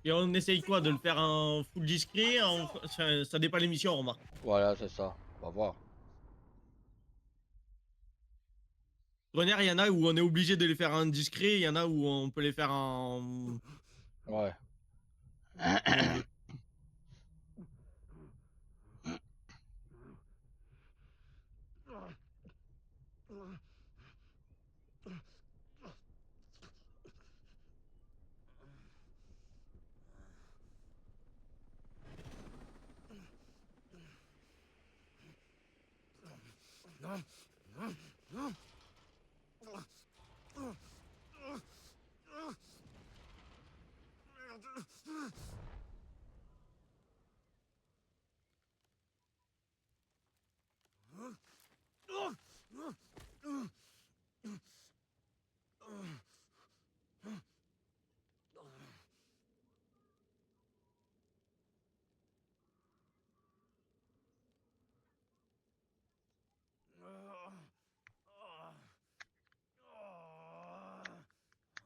Et on essaye quoi? De le faire en full discret? Ça dépend de l'émission, on remarque. Voilà, c'est ça. On va voir. Renard, il y en a où on est obligé de les faire en discret, il y en a où on peut les faire en... Ouais.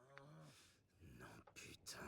comme on veut. Non, putain.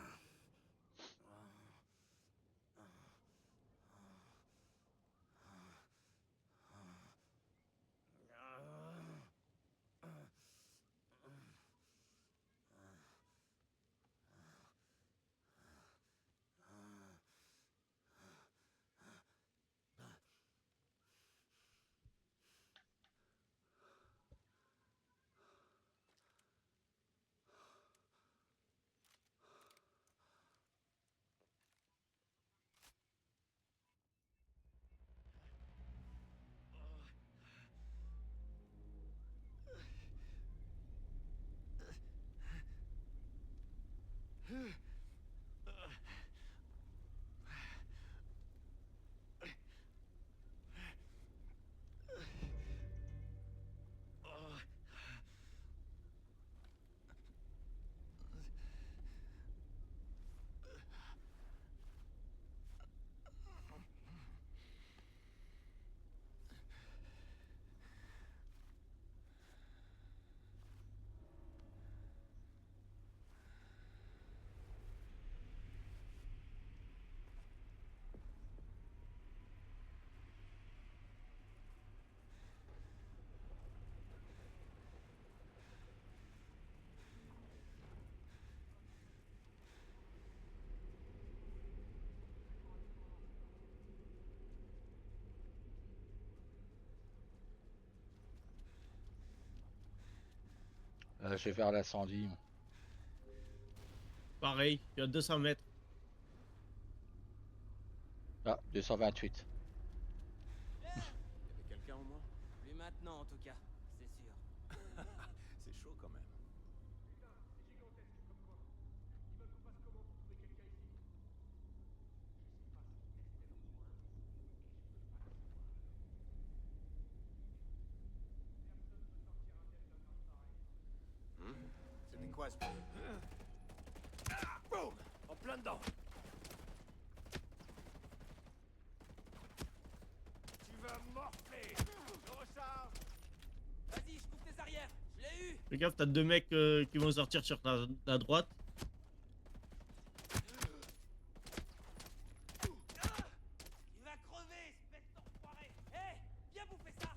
Je vais faire l'incendie. Pareil, je suis à 200 mètres. Ah, 228. Y avait quelqu'un au moins? Plus maintenant en tout cas, c'est sûr. C'est chaud quand même. C'était quoi ce bruit? Boum! En plein dedans! Tu vas morfler! Je recharge! Vas-y, je coupe tes arrières. Je l'ai eu. Fais gaffe, t'as deux mecs qui vont sortir sur ta droite. Il va crever, espèce d'enfoiré. Hé, viens bouffer ça.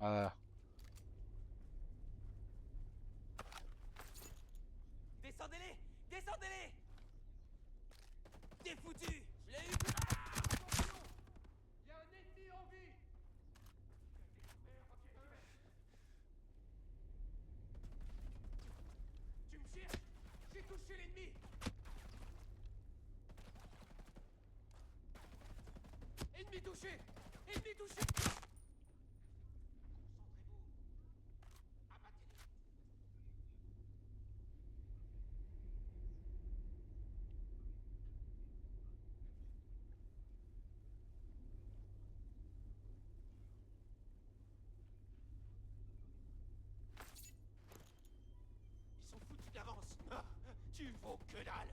Ah, Descendez-les, descendez-les. T'es foutu. Je l'ai eu. Y'a un ennemi en vie! Tu me cherches? J'ai touché l'ennemi! Ennemi touché! Ennemi touché! Concentrez-vous! Abattez-les! Ils sont foutus d'avance! Ah, tu vaux que dalle!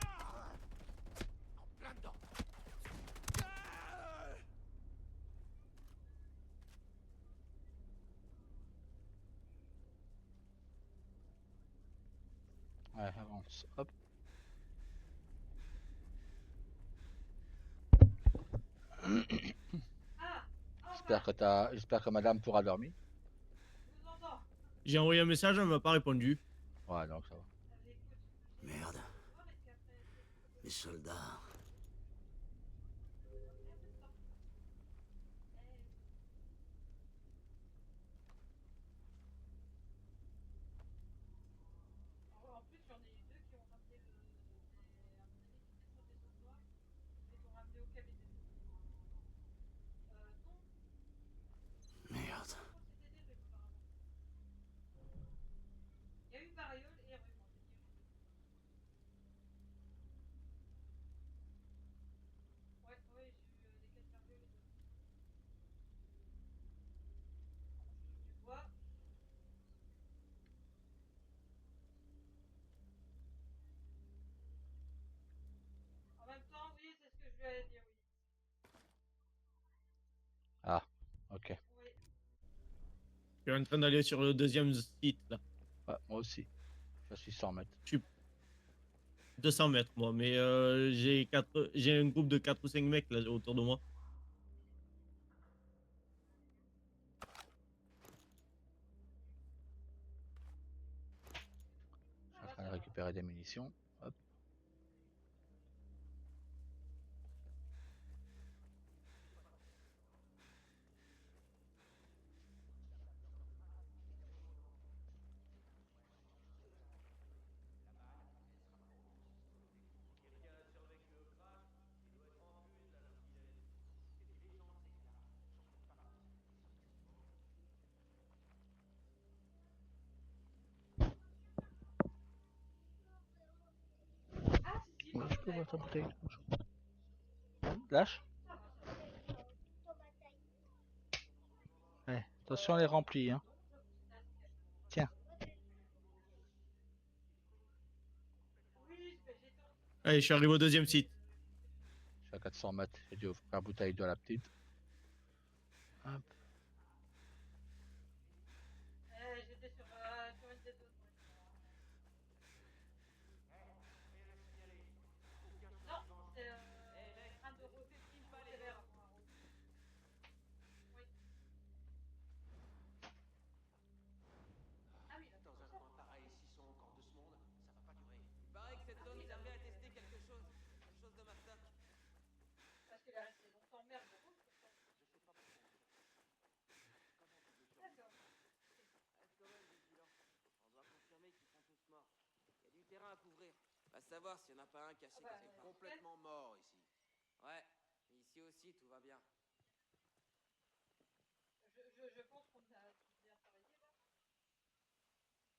Ah, en plein dedans! Ah, Ouais, avance. Hop. Ah, J'espère que madame pourra dormir. je vous entends. J'ai envoyé un message, elle m'a pas répondu. Ouais, donc ça va. Écoute, Merde, voir et puis après, les soldats. en plus, j'en ai eu deux qui ont ramené à mon avis, qui étaient soit des Saunois, mais qui ont ramené au cabinet. Non, Merde. je crois que c'était des rhumes apparemment. Il y a eu variole et rhume en fait. Ouais, ouais, j'ai eu les 4 varioles et 2 rhumes. Je touche du bois. En même temps, oui, c'est ce que je lui avais dit, oui. Ah, ok. Oui. Je suis en train d'aller sur le deuxième site là. Ouais, moi aussi. Je suis 100 mètres. Je suis 200 mètres moi, mais j'ai un groupe de 4 ou 5 mecs là autour de moi. Je suis en train de récupérer des munitions. Hop. Ah, si, si, Ouais, par je contre, peux j'avais voir ta pas bouteille. entendu. Lâche. Ça va, ça va. Ouais, attention, elle est remplie. Hein. Tiens. Oui, mais j'étais en... Allez, je suis arrivé au deuxième site. Je suis à 400 mètres. J'ai dû ouvrir la bouteille de la petite. Hop. J'étais sur une des deux. Non, c'est un de rouge. C'est vert. Oui. Ah oui, là, Dans un coin pareil, s'ils sont encore 2 secondes, ça va pas durer. Il paraît que cette zone servait à tester quelque chose. Quelque chose de mastoc. parce qu'il est resté longtemps merde de rouge, pourtant. D'accord. Reste quand même vigilant. On doit confirmer qu'ils sont tous morts. Il y a du terrain à couvrir. Va savoir s'il n'y en a pas un caché Ah bah, quelque C'est part. complètement mort ici. Ouais, ici aussi tout va bien. Je pense qu'on a tous bien travaillé là.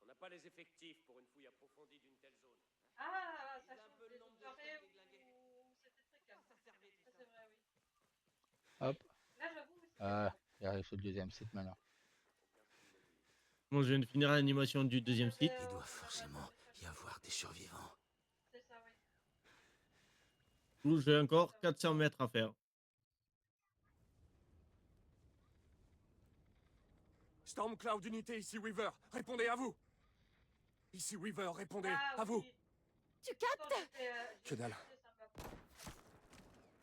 On n'a pas les effectifs pour une fouille approfondie d'une telle zone. Ah, ça Vise un change peu le des nombre de soirées trucs déglingués. où c'était très calme. Ça servait tout Ça, ça. c'est vrai, oui. Hop. Là, j'avoue, c'était calme. J'arrive sur le deuxième site maintenant. Bon, je viens de finir l'animation du deuxième site. Il doit forcément y avoir des survivants. C'est ça, oui. Où j'ai encore 400 mètres à faire. Stormcloud Unité, ici Weaver. Répondez à vous. Ici Weaver, répondez Ah, à vous. oui. Tu Pourtant, captes? Que dalle. j'ai ça me va.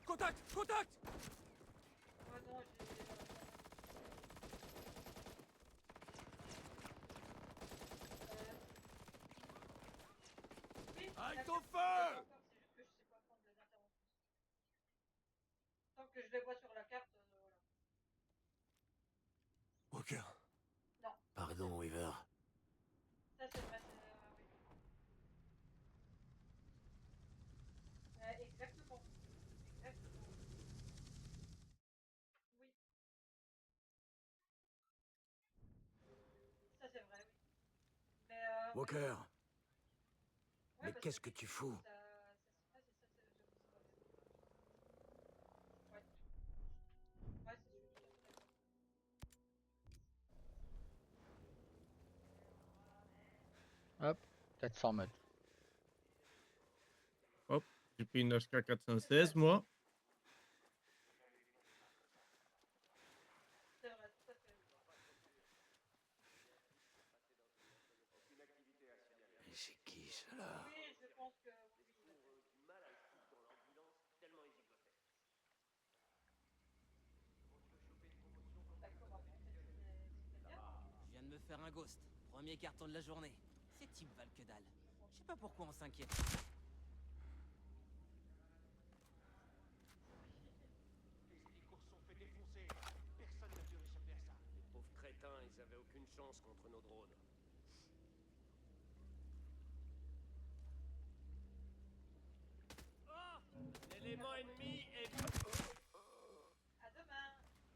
Contact, contact. Ouais, non, j'ai... Oui, Arrête la ton carte, feu! c'est juste que je sais pas prendre les interventions. Tant que je les vois sur la carte, voilà. Walker. Non. Pardon, Weaver. Ça, c'est vrai, c'est... oui. Exactement. Exactement. Oui. Ça, c'est vrai, oui. Mais, Walker, ouais, mais parce qu'est-ce que oui, tu fous? ça, ouais, c'est ça, j'avoue, c'est pas bien. Ouais. Ouais, c'est sûr, tout à fait d'accord. 400 mètres. Hop, j'ai pris une HK 416 moi. C'est vrai, tout à fait. Mais c'est qui, cela? faire un ghost. Premier carton de la journée. Ces types valent que dalle. Je sais pas pourquoi on s'inquiète. Les courses sont fait défoncer. Personne n'a pu réchapper à ça. Les pauvres crétins, ils avaient aucune chance contre nos drones. L'élément ennemi est... À demain.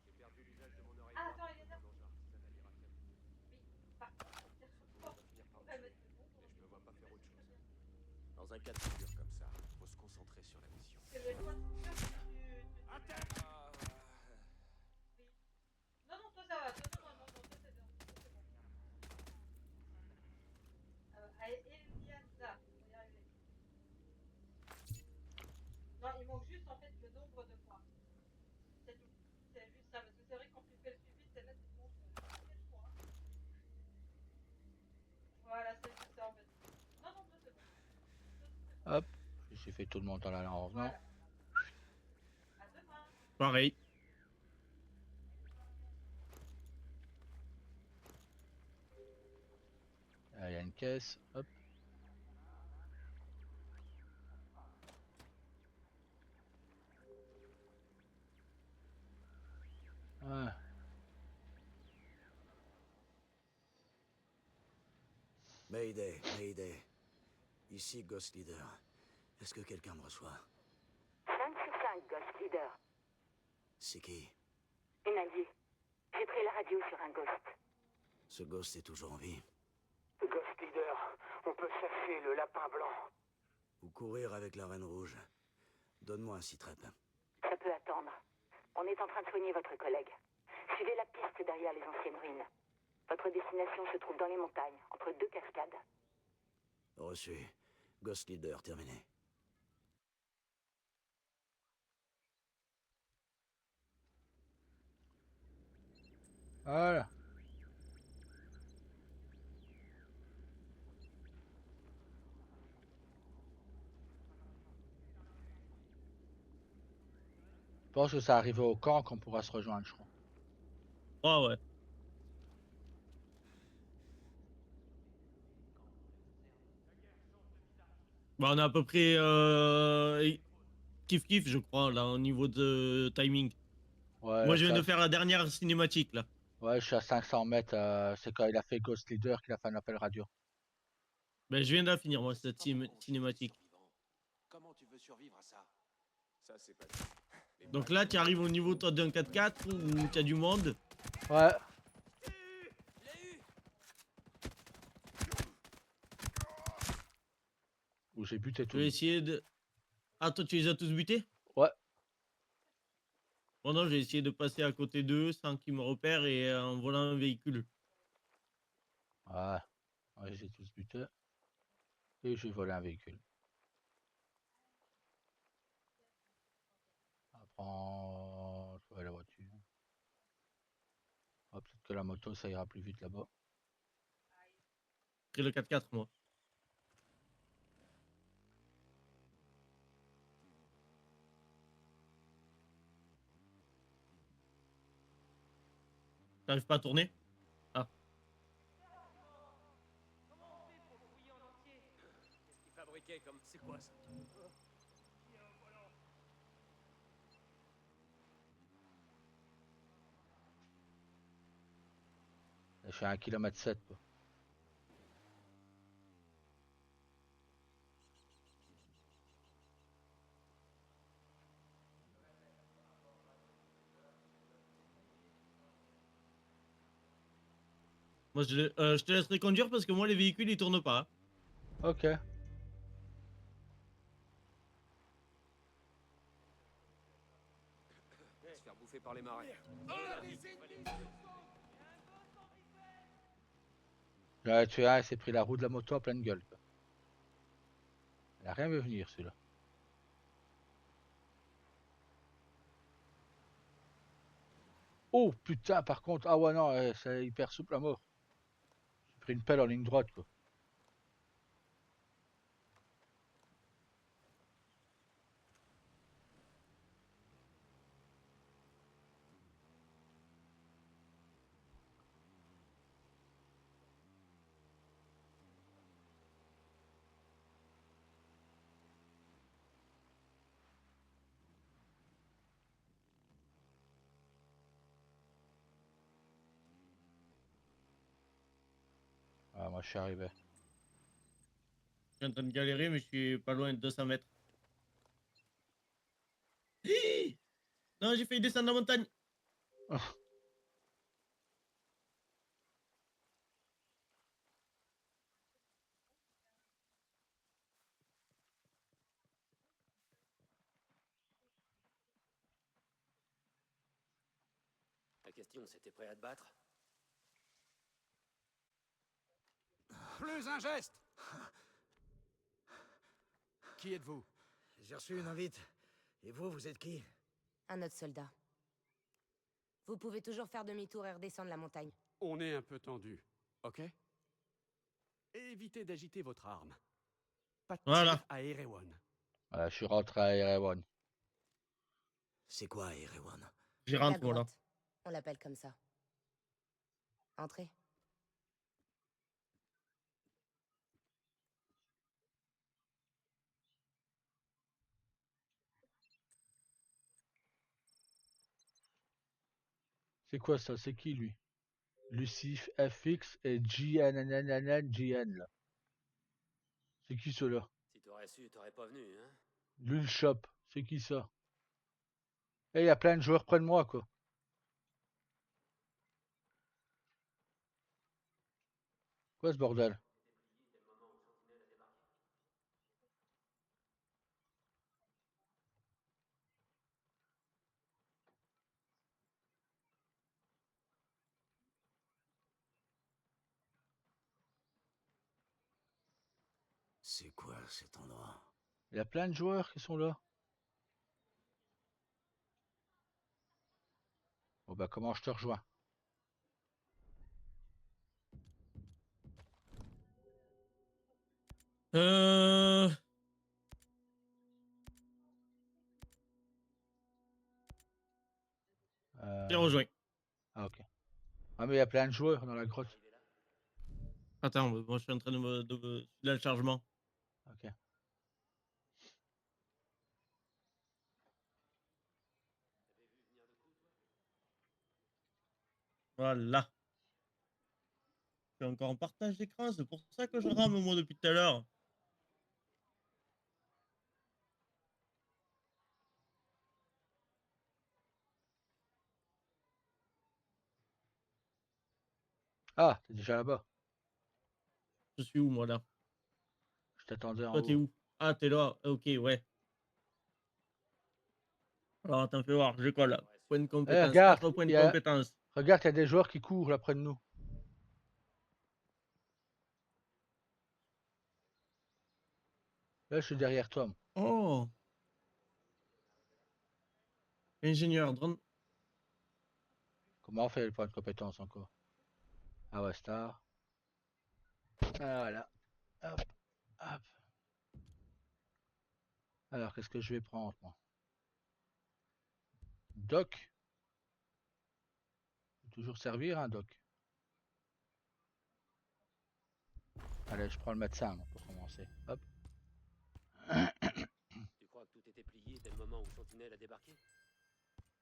J'ai perdu l'usage de mon oreille Ah, droite attends, il est là. pendant l'engin artisanal irakienne. Oui, par contre, c'est On va finir par me va tuer. mettre le bon. Et je me vois pas faire autre chose. Dans un cas de figure comme ça, faut se concentrer sur la mission. C'est le choix de faire Attaque! Oui. Non, non, toi ça va. Non, non, non, non, toi c'est bon. Toi, c'est bon. Eliana, on va y arriver. Non, il manque juste en fait le nombre de points. C'est tout. C'est juste ça, parce que c'est vrai que quand tu fais le suivi, c'est là tu te montres quel point. Voilà, c'est juste ça en fait. Non, non, toi c'est bon. Toi, c'est bon. Hop, j'ai fait tout le montant là en revenant. Voilà. À demain. Pareil. Il y a une caisse, hop. Ah, Mayday, Mayday. Ici Ghost Leader. Est-ce que quelqu'un me reçoit? 5 sur 5, Ghost Leader. C'est qui? Une alliée. J'ai pris la radio sur un Ghost. Ce Ghost est toujours en vie. Ghost Leader, on peut chasser le lapin blanc. Ou courir avec la Reine Rouge. Donne-moi un citrep. Ça peut attendre. On est en train de soigner votre collègue. Suivez la piste derrière les anciennes ruines. Votre destination se trouve dans les montagnes, entre 2 cascades. Reçu. Ghost Leader, terminé. voilà. Je pense que ça arrive au camp qu'on pourra se rejoindre, je crois. Ah ouais. Bah, on est à peu près kiff je crois là au niveau de timing. Ouais, Moi je viens ça- de faire la dernière cinématique là. ouais, je suis à 500 mètres. C'est quand il a fait Ghost Leader qu'il a fait un appel radio. Ben je viens de la finir moi cette cinématique. Comment tu veux survivre à ça? Ça, c'est pas... Donc là tu arrives au niveau toi d'un 4x4 où tu as du monde. Ouais, Je l'ai eu. où j'ai buté Je tout. vais essayer de... Ah toi tu les as tous butés? Ouais. Bon non j'ai essayé de passer à côté d'eux sans qu'ils me repèrent et en volant un véhicule. Ouais, ouais, j'ai tous buté. Et j'ai volé un véhicule. Après, je vais à la voiture. Ah, peut-être que la moto, ça ira plus vite là-bas. J'ai pris le 4x4 moi. T'arrives pas à tourner? Ah. Comment on fait pour le fouiller en entier? Qu'est-ce qu'ils fabriquaient comme... C'est quoi ça? Je suis à 1,7 km, quoi. Moi je te laisserai conduire parce que moi les véhicules ils tournent pas. Ok. Se faire bouffer par les marais. J'en ai tué un, il s'est pris la roue de la moto en pleine gueule, quoi. Il a rien vu venir, celui-là. Oh putain, par contre, ah ouais, non, c'est hyper souple à mort. J'ai pris une pelle en ligne droite, quoi. moi je suis arrivé. Je suis en train de galérer, mais je suis pas loin de 200 mètres. Hi non, j'ai failli descendre la montagne. La question, c'était prêt à te battre? Plus un geste! Qui êtes-vous? J'ai reçu une invite. Et vous êtes qui? Un autre soldat. Vous pouvez toujours faire demi-tour et redescendre la montagne. On est un peu tendu, ok? Évitez d'agiter votre arme. Pas de Voilà. tir à Erewhon. Voilà, je suis rentré à Erewan. C'est quoi, Erewhon? J'y La rentre, voilà. grotte. On l'appelle comme ça. Entrez. C'est quoi ça? C'est qui lui? Lucif FX et JNNNNGN là. C'est qui ceux-là? Si t'aurais su, t'aurais pas venu, hein? Lulshop, c'est qui ça? Eh, y a plein de joueurs près de moi quoi. Quoi ce bordel? C'est quoi cet endroit? Y a plein de joueurs qui sont là. Bon bah comment je te rejoins? Euh... J'ai rejoint. Ah ok. Ah mais y a plein de joueurs dans la grotte. Attends, moi je suis en train de là, le chargement. Ok. Voilà. Je suis encore en partage d'écran, c'est pour ça que je rame moi depuis tout à l'heure. Ah, t'es déjà là-bas. Je suis où moi là? Je t'attendais en Toi t'es haut. où? Ah t'es là, ok ouais. Alors attends, fais voir, je colle. Point de Eh compétence, regarde, 4 points de y a... compétence. regarde, y a des joueurs qui courent là près de nous. Là je suis derrière toi. Moi. Oh! Ingénieur, drone. Comment on fait le point de compétence encore? Ah ouais, star. Ah, voilà. Hop, hop. Alors, qu'est-ce que je vais prendre, moi? Doc. Faut toujours servir, hein, Doc. Allez, je prends le médecin, moi, pour commencer. Hop. Tu crois que tout était plié dès le moment où Sentinelle a débarqué?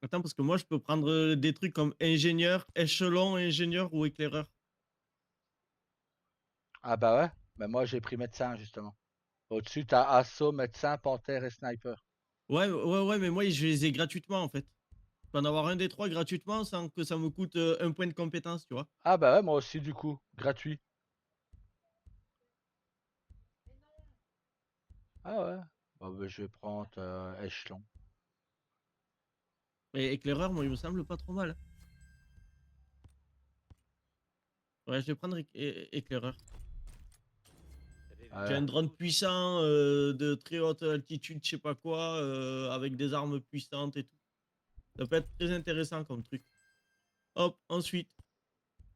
Attends, parce que moi je peux prendre des trucs comme ingénieur, échelon, ingénieur ou éclaireur. Ah bah ouais. Bah moi, j'ai pris médecin, justement. Au-dessus, t'as assaut, médecin, panthère et sniper. Ouais, mais moi je les ai gratuitement en fait. Je peux en avoir un des trois gratuitement sans que ça me coûte un point de compétence, tu vois. Ah bah ouais, moi aussi, du coup. Gratuit. Ah ouais. Bon, bah, je vais prendre échelon. Et éclaireur, moi il me semble pas trop mal. Ouais, je vais prendre éclaireur. T'avais vu Ah J'ai ouais. un drone puissant de très haute altitude, je sais pas quoi, avec des armes puissantes et tout. Ça peut être très intéressant comme truc. Hop, ensuite,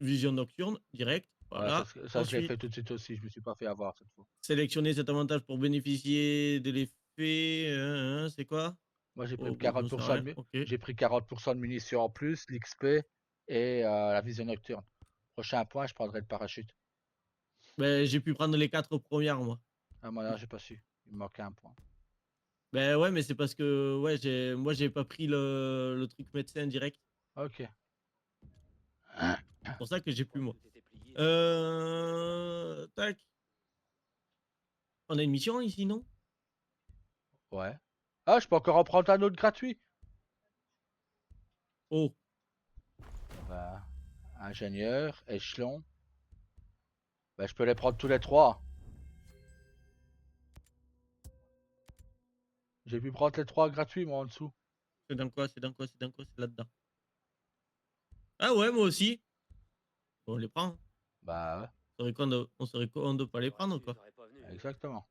vision nocturne, direct. Ouais, Voilà. ça je l'ai Ensuite, fait tout de suite aussi. Je me suis pas fait avoir cette fois. sélectionner cet avantage pour bénéficier de l'effet. C'est quoi? Moi, j'ai pris Oh, bon, j'en sais 40% rien. de, Ok. j'ai pris 40% de munitions en plus, l'XP et la vision nocturne. Prochain point, je prendrai le parachute. Ben, j'ai pu prendre les 4 premières, moi. Ah, moi, là, j'ai pas su. Il me manquait un point. Ben ouais, mais c'est parce que ouais, moi, j'ai pas pris le truc médecin direct. Ok. C'est pour ça que j'ai plus, moi. tout était plié Tac. On a une mission ici, non? Ouais. Ah, je peux encore en prendre un autre gratuit. Oh, Bah, ingénieur, échelon. Bah, je peux les prendre tous les trois. J'ai pu prendre les trois gratuits, moi, en dessous. c'est dans quoi? C'est dans quoi? C'est dans quoi? C'est là-dedans. Ah ouais, moi aussi. Bon, on les prend. Bah, ouais, On serait con de pas les T'aurais prendre, su, quoi. t'aurais pas venu. Hein. exactement.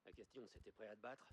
La question, c'était prêt à te battre?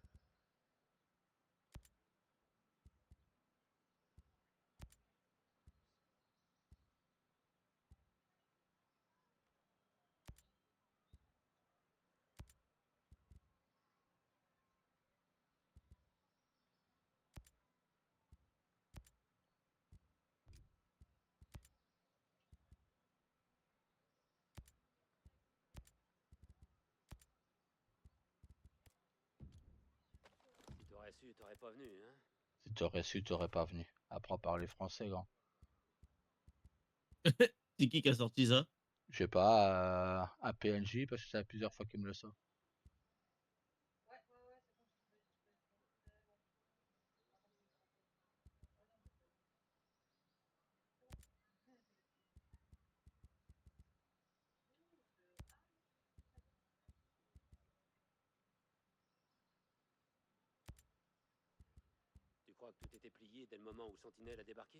Si t'aurais su, t'aurais pas venu, hein? Si t'aurais su, t'aurais pas venu. Apprends à parler français, grand. C'est qui a sorti ça? Je sais pas, un PNJ, parce que ça fait plusieurs fois qu'il me le sort. Tu crois que tout était plié dès le moment où Sentinelle a débarqué?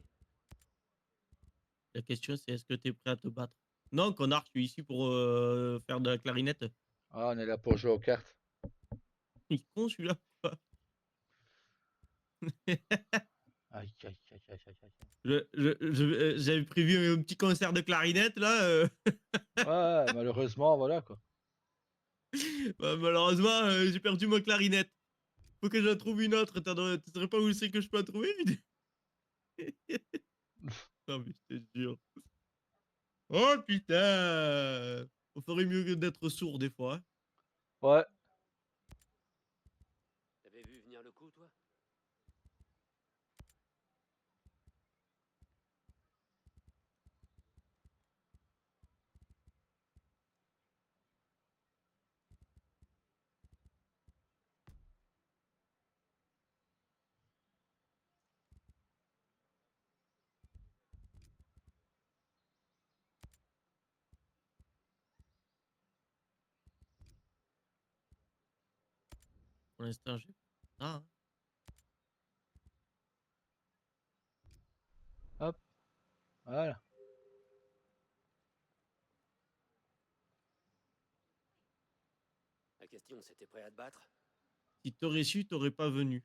La question, c'est est-ce que t'es prêt à te battre? Non, connard, je suis ici pour faire de la clarinette. Ah, on est là pour jouer aux cartes. Il est con, celui-là. Aïe, aïe, aïe, aïe, aïe, aïe. J'avais prévu un petit concert de clarinette, là. Ouais, malheureusement, voilà, quoi. Bah, malheureusement, j'ai perdu ma clarinette. Faut que j'en trouve une autre. Tu saurais pas où c'est que je peux en trouver une? Non, mais je te jure. Oh putain! On ferait mieux que d'être sourd des fois. Hein. Ouais. T'avais vu venir le coup, toi? Pour l'instant, j'ai. Ah, hein. Hop. Voilà. La question, c'était prêt à te battre? Si t'aurais su, t'aurais pas venu.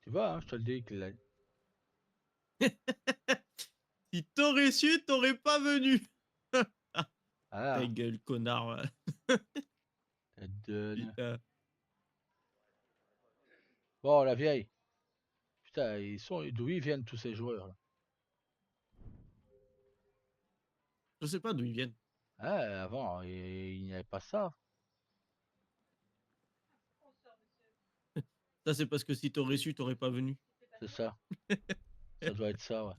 Tu vois, hein, je te le dis qu'il l'a. Si t'aurais su, t'aurais pas venu. Ta Ah, gueule, connard. tête de... Putain. Bon, la vieille. Putain, ils sont... D'où ils viennent tous ces joueurs, là? Je sais pas d'où ils viennent. Ah, avant, il n'y avait pas ça. Ça, c'est parce que si t'aurais su, t'aurais pas venu. C'est ça. Ça doit être ça, ouais.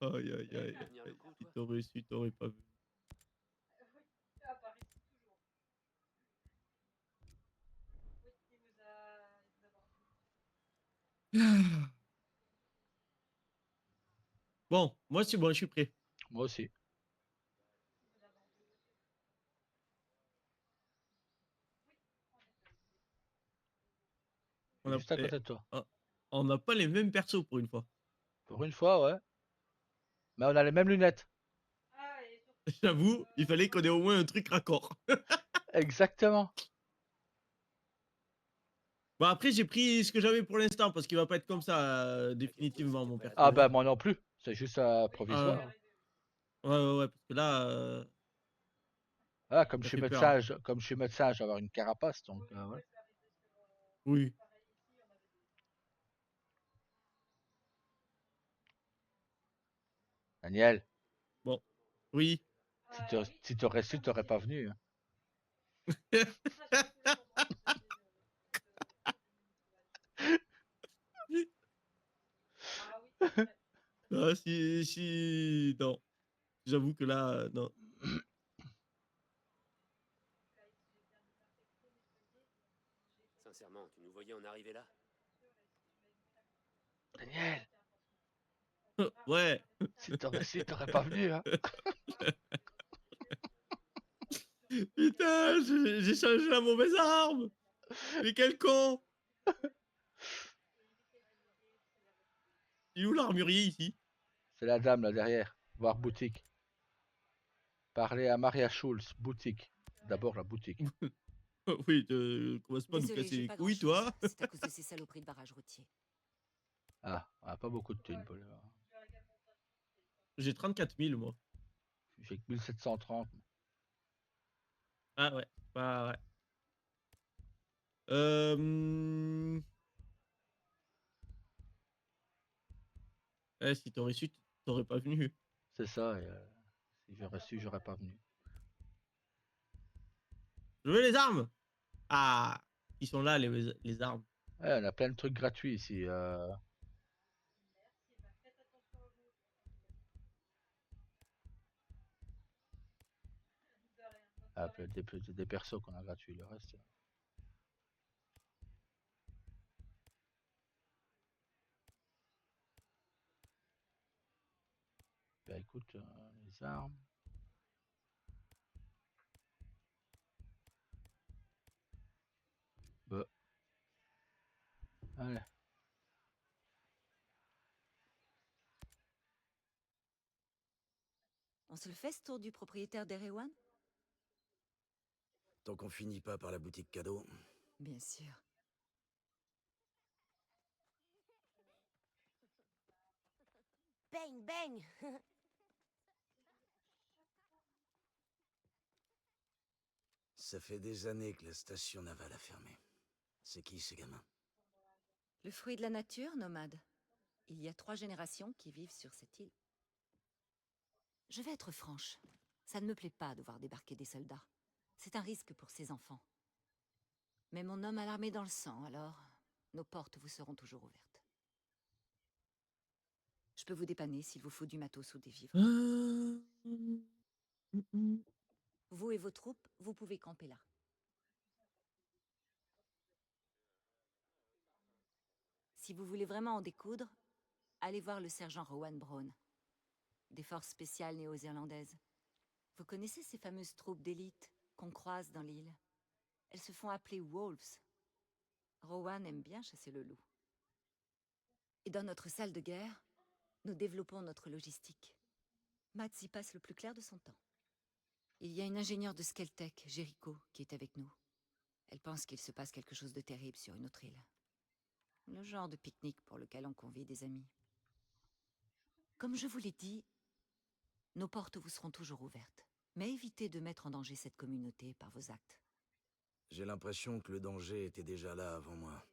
Aïe, aïe, T'avais aïe. vu venir le coup, Si toi? t'aurais su, t'aurais pas venu. À Paris, toujours. Oui, il vous a vendu. Bon, moi, c'est bon, je suis prêt. Moi aussi. On a, Juste à eh, côté de toi. on n'a pas les mêmes persos pour une fois. Pour une fois, ouais. Mais on a les mêmes lunettes. Ah, et surtout, J'avoue, il fallait qu'on ait au moins un truc raccord. Exactement. Bon, après, j'ai pris ce que j'avais pour l'instant parce qu'il va pas être comme ça définitivement, mon Ah personnage. bah moi non plus. C'est juste provisoire. Ouais, ouais, parce que là, Ah, comme ça je suis fait peur. médecin, comme je suis médecin, je vais avoir une carapace, donc voilà. Oui. Daniel, Bon. Oui. si t'aurais su, t'aurais pas venu. Hein. Ah, si... Non. J'avoue que là, non. Sincèrement, tu nous voyais en arriver là? Daniel, Ouais. si t'aurais su, t'aurais pas venu. Hein. Putain, j'ai changé la mauvaise arme. Mais quel con. Il est où l'armurier ici? C'est la dame là derrière. Voir boutique. Parler à Maria Schulz, boutique. D'abord la boutique. Oui, commence pas à nous Désolé, casser j'ai les pas couilles, grand-chose. toi. C'est à cause de ces saloperies de barrage routier. Ah, on a pas beaucoup de thunes. J'ai 34 000, moi. J'ai que 1730. Ah ouais. Bah ouais. Si t'aurais su, t'aurais pas venu. C'est ça. Et, si j'aurais su, j'aurais pas venu. Je veux les armes. Ah, ils sont là, les armes. Ouais, on a plein de trucs gratuits ici. Ah, des persos qu'on a gratuits. Le reste. Bah écoute, les armes. Bah. Allez. On se le fait ce tour du propriétaire d'Erewan? Tant qu'on finit pas par la boutique cadeau. Bien sûr. Bang, bang. Ça fait des années que la station navale a fermé. C'est qui ces gamins? Le fruit de la nature, nomade. Il y a 3 générations qui vivent sur cette île. Je vais être franche. Ça ne me plaît pas de voir débarquer des soldats. C'est un risque pour ces enfants. Mais mon homme a l'armée dans le sang, alors nos portes vous seront toujours ouvertes. Je peux vous dépanner s'il vous faut du matos ou des vivres. Vous et vos troupes, vous pouvez camper là. Si vous voulez vraiment en découdre, allez voir le sergent Rowan Brown, des forces spéciales néo-zélandaises. Vous connaissez ces fameuses troupes d'élite qu'on croise dans l'île? Elles se font appeler Wolves. Rowan aime bien chasser le loup. Et dans notre salle de guerre, nous développons notre logistique. Matt y passe le plus clair de son temps. Il y a une ingénieure de Skeltech, Jericho, qui est avec nous. Elle pense qu'il se passe quelque chose de terrible sur une autre île. Le genre de pique-nique pour lequel on convie des amis. Comme je vous l'ai dit, nos portes vous seront toujours ouvertes. Mais évitez de mettre en danger cette communauté par vos actes. J'ai l'impression que le danger était déjà là avant moi.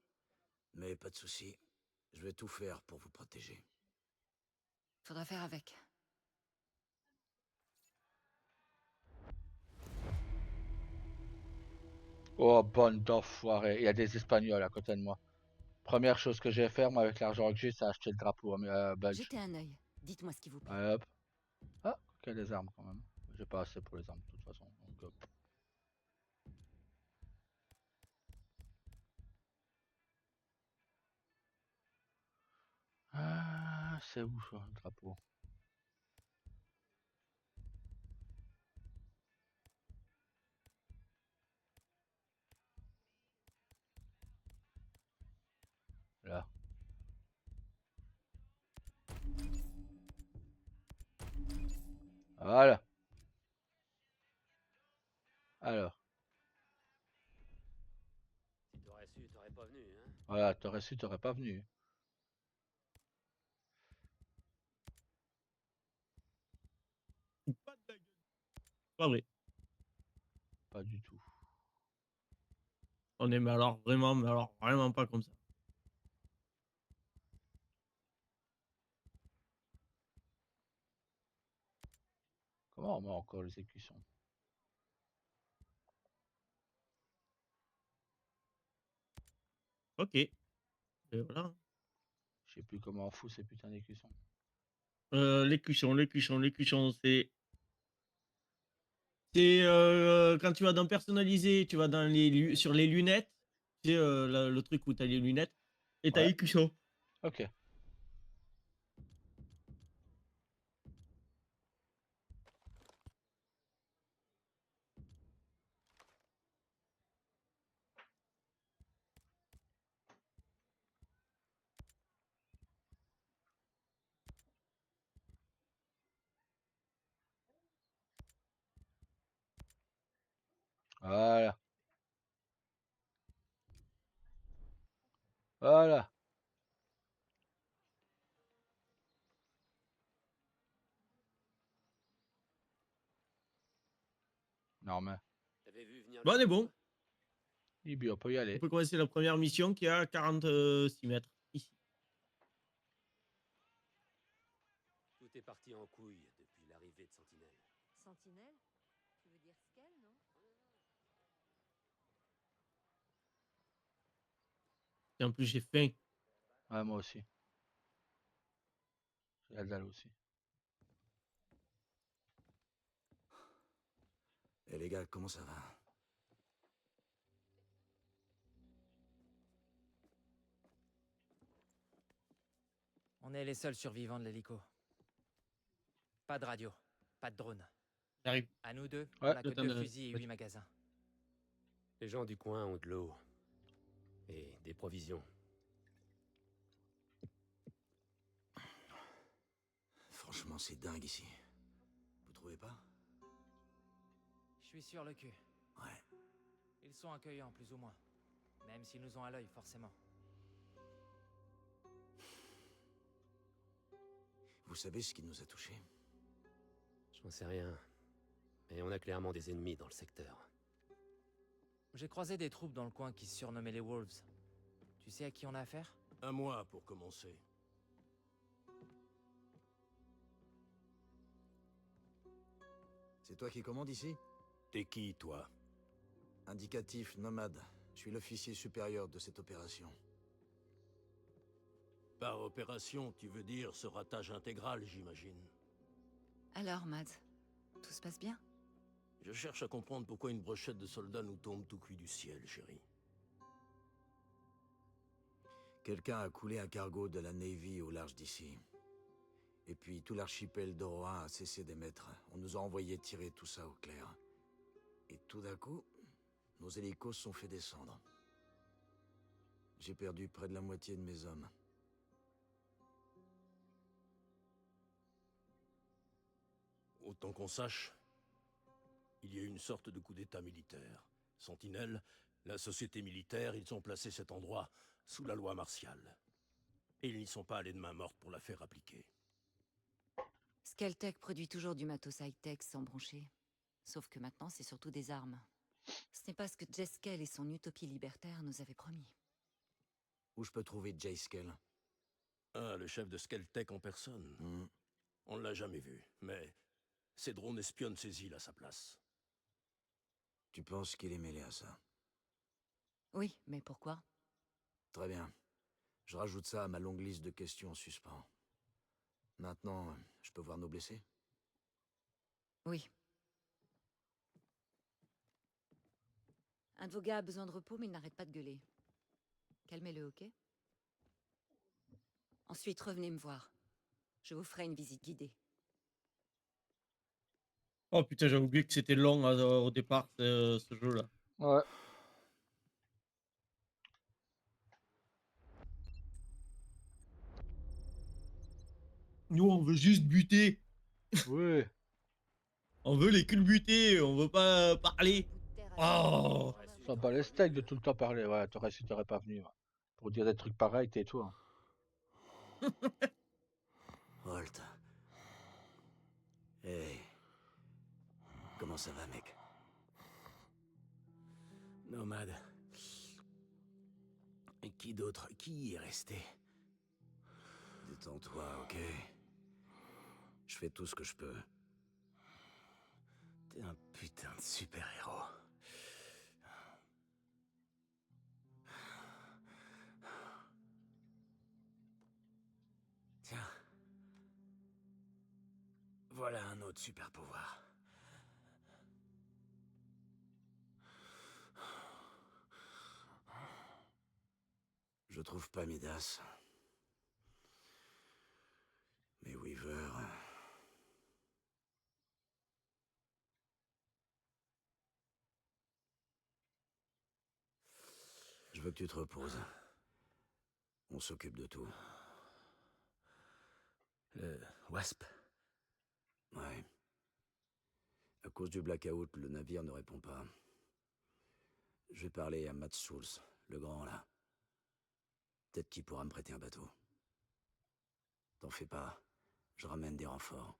Mais pas de souci. Je vais tout faire pour vous protéger. Faudra faire avec. Oh, bonne d'enfoiré. Il y a des Espagnols à côté de moi. Première chose que je vais faire, moi, avec l'argent que j'ai, c'est acheter le drapeau belge. Jetez un œil. Dites-moi ce qui vous plaît. Allez, hop. Ah, qu'il y a des armes quand même. J'ai pas assez pour les armes de toute façon. Donc, hop. Ah, c'est où ça, le drapeau? Là. Voilà. Alors, Si t'aurais su, t'aurais pas venu, hein. voilà, t'aurais su, t'aurais pas venu. Pas de la gueule. Pas vrai. Pas du tout. On est mais alors vraiment pas comme ça. Comment on met encore les écussons? Ok. Et voilà. Je sais plus comment on fout ces putains d'écussons. L'écusson, c'est quand tu vas dans personnaliser, tu vas dans sur les lunettes, c'est le truc où tu as les lunettes, et tu as Ouais, écusson. ok. Voilà. Voilà. Normal. T'avais vu venir Bon, le on est coup, bon. toi? Et puis on peut y On aller. peut commencer la première mission qui est à 46 mètres, ici. Tout est parti en couille depuis l'arrivée de Sentinelle. Sentinelle? Tu veux dire Skell, non? Et en plus, j'ai faim. Ouais, moi aussi. J'ai la dalle aussi. Eh les gars, comment ça va? On est les seuls survivants de l'hélico. Pas de radio, pas de drone. J'arrive. À nous deux, Ouais. on a que 2 fusils et 8 magasins. Les gens du coin ont de l'eau. Et des provisions. Franchement, c'est dingue ici. Vous trouvez pas? Je suis sur le cul. Ouais. Ils sont accueillants, plus ou moins. Même s'ils nous ont à l'œil, forcément. Vous savez ce qui nous a touchés? J'en sais rien. Mais on a clairement des ennemis dans le secteur. J'ai croisé des troupes dans le coin qui se surnommaient les Wolves. Tu sais à qui on a affaire? À moi pour commencer. C'est toi qui commandes ici? T'es qui, toi? Indicatif nomade. Je suis l'officier supérieur de cette opération. Par opération, tu veux dire ce ratage intégral, j'imagine. Alors, Mads, tout se passe bien? Je cherche à comprendre pourquoi une brochette de soldats nous tombe tout cuit du ciel, chérie. Quelqu'un a coulé un cargo de la Navy au large d'ici. Et puis tout l'archipel d'Oroa a cessé d'émettre. On nous a envoyé tirer tout ça au clair. Et tout d'un coup, nos hélicos se sont fait descendre. J'ai perdu près de la moitié de mes hommes. Autant qu'on sache, il y a eu une sorte de coup d'état militaire. Sentinelle, la société militaire, ils ont placé cet endroit sous la loi martiale. Et ils n'y sont pas allés de main morte pour la faire appliquer. Skelltech produit toujours du matos high-tech sans broncher. Sauf que maintenant, c'est surtout des armes. Ce n'est pas ce que Jeskel et son utopie libertaire nous avaient promis. Où je peux trouver Jay Skell? Ah, le chef de Skelltech en personne. On ne l'a jamais vu, mais ses drones espionnent ces îles à sa place. Tu penses qu'il est mêlé à ça? Oui, mais pourquoi? Très bien. Je rajoute ça à ma longue liste de questions en suspens. Maintenant, je peux voir nos blessés? Oui. Un de vos gars a besoin de repos, mais il n'arrête pas de gueuler. Calmez-le, ok? Ensuite, revenez me voir. Je vous ferai une visite guidée. Oh putain, j'ai oublié que c'était long au départ, ce jeu-là. Ouais. Nous, on veut juste buter. Oui. On veut les culbuter, on veut pas parler. Bout de terre Oh. Ça pas les steaks de tout le temps parler, ouais, t'aurais pas venu, ouais. Pour dire des trucs pareils, tais-toi. Holt. Hey. Comment ça va, mec? Nomade. Et qui d'autre? Qui y est resté? Détends-toi, ok? Je fais tout ce que je peux. T'es un putain de super-héros. Tiens. Voilà un autre super-pouvoir. Je trouve pas Midas. Mais Weaver... Je veux que tu te reposes. On s'occupe de tout. Le Wasp? Ouais. À cause du blackout, le navire ne répond pas. Je vais parler à Matt Schultz, le grand là. Peut-être qu'il pourra me prêter un bateau. T'en fais pas. Je ramène des renforts.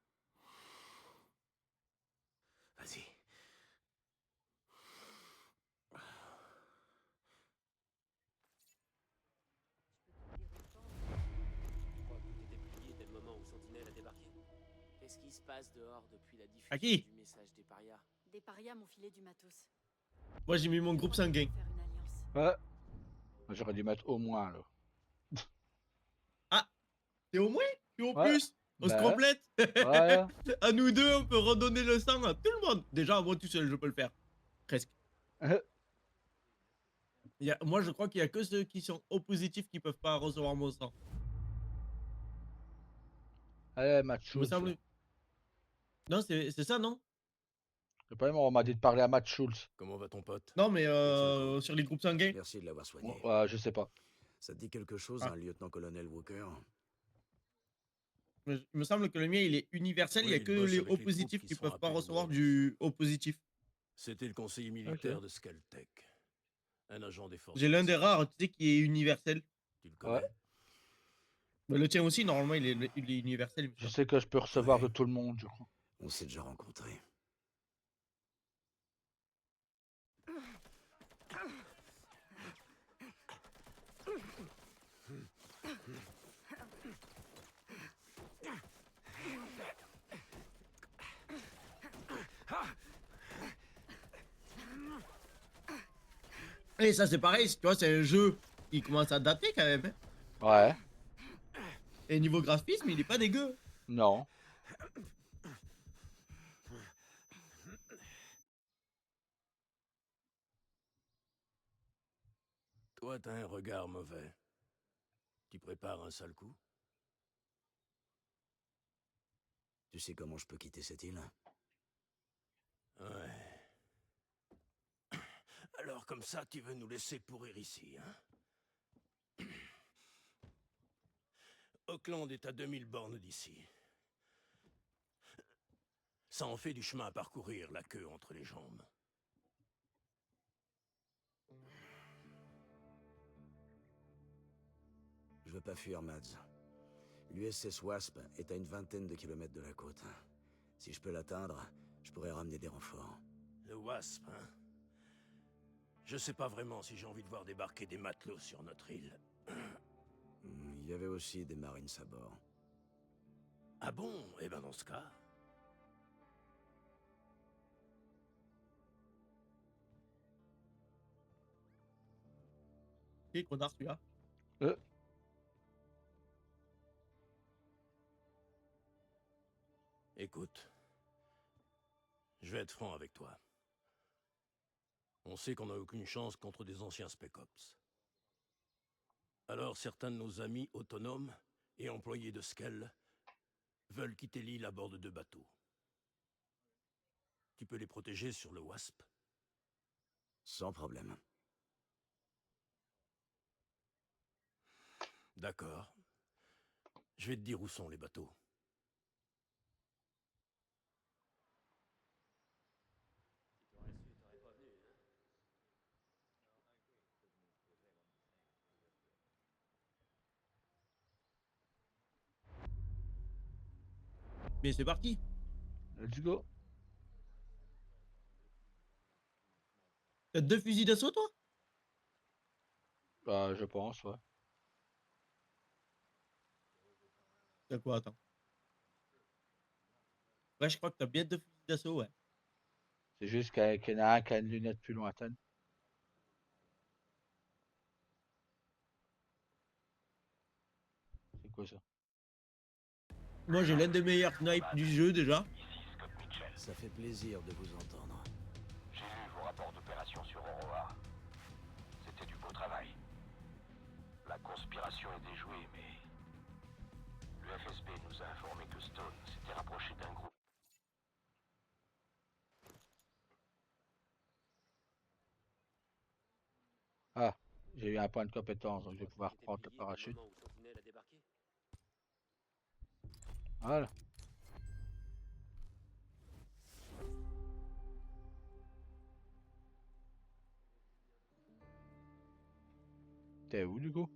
Vas-y. Je crois que tout était plié dès le moment où Sentinelle a débarqué. Qu'est-ce qui se passe dehors depuis la diffusion À qui? du message des parias? Des parias m'ont filé du matos. Moi, j'ai mis mon groupe sanguin. Faire une alliance. Ouais. J'aurais dû mettre au moins, là. Ah, c'est au moins? Et au Ouais. plus? On se Bah, complète? ouais. À nous deux, on peut redonner le sang à tout le monde. Déjà, moi tout seul, je peux le faire. Presque. Moi, je crois qu'il y a que ceux qui sont O positifs qui peuvent pas recevoir mon sang. Allez, Matt Il me Schultz. semble. Non, c'est ça, non? Le problème, on m'a dit de parler à Matt Schultz. Comment va ton pote? Non, mais sur les groupes sanguins. Merci de l'avoir soigné. Ouais, je sais pas. Ça te dit quelque chose, Ah. un lieutenant-colonel Walker? Il me semble que le mien, il est universel. Oui, il y a il que bosse les avec O les positifs troupes qui qui sont peuvent pas appelées recevoir Wolves. du O positif. C'était le conseiller militaire de Skeltech. Un agent des forces J'ai l'un des spéciales. rares, tu sais, qui est universel. Tu le connais? Ouais. Mais le tien aussi, normalement, il est universel. il me Je semble. sais que je peux recevoir Ouais. de tout le monde, je crois. On s'est déjà rencontrés. Et ça, c'est pareil, tu vois, c'est un jeu qui commence à dater quand même. Hein. Ouais. Et niveau graphisme, il est pas dégueu. Non. Toi, t'as un regard mauvais. Tu prépares un sale coup? Tu sais comment je peux quitter cette île? Ouais. Alors comme ça, tu veux nous laisser pourrir ici, hein? Auckland est à 2000 bornes d'ici. Ça en fait du chemin à parcourir, la queue entre les jambes. Je veux pas fuir, Mads. L'USS Wasp est à une vingtaine de kilomètres de la côte. Si je peux l'atteindre, je pourrais ramener des renforts. Le Wasp, hein? Je sais pas vraiment si j'ai envie de voir débarquer des matelots sur notre île. Il y avait aussi des Marines à bord. Ah bon? Eh ben dans ce cas... Qui est connard celui-là? Écoute, je vais être franc avec toi. On sait qu'on n'a aucune chance contre des anciens Spec Ops. Alors certains de nos amis autonomes et employés de Skell veulent quitter l'île à bord de 2 bateaux. Tu peux les protéger sur le Wasp? Sans problème. D'accord. Je vais te dire où sont les bateaux. Mais c'est parti. Let's go. T'as 2 fusils d'assaut, toi? Bah, je pense, ouais. T'as quoi, attends? Ouais, je crois que t'as bien 2 fusils d'assaut, ouais. C'est juste qu'il y en a un qui a une lunette plus lointaine. C'est quoi ça? Moi, j'ai l'un des meilleurs snipes du jeu, déjà. Ici Scott Mitchell. Ça fait plaisir de vous entendre. J'ai lu vos rapports d'opération sur Aurora. C'était du beau travail. La conspiration est déjouée, mais... Le FSB nous a informé que Stone s'était rapproché d'un groupe. Ah, j'ai eu un point de compétence, donc je vais pouvoir prendre le parachute. Voilà. T'es où du coup?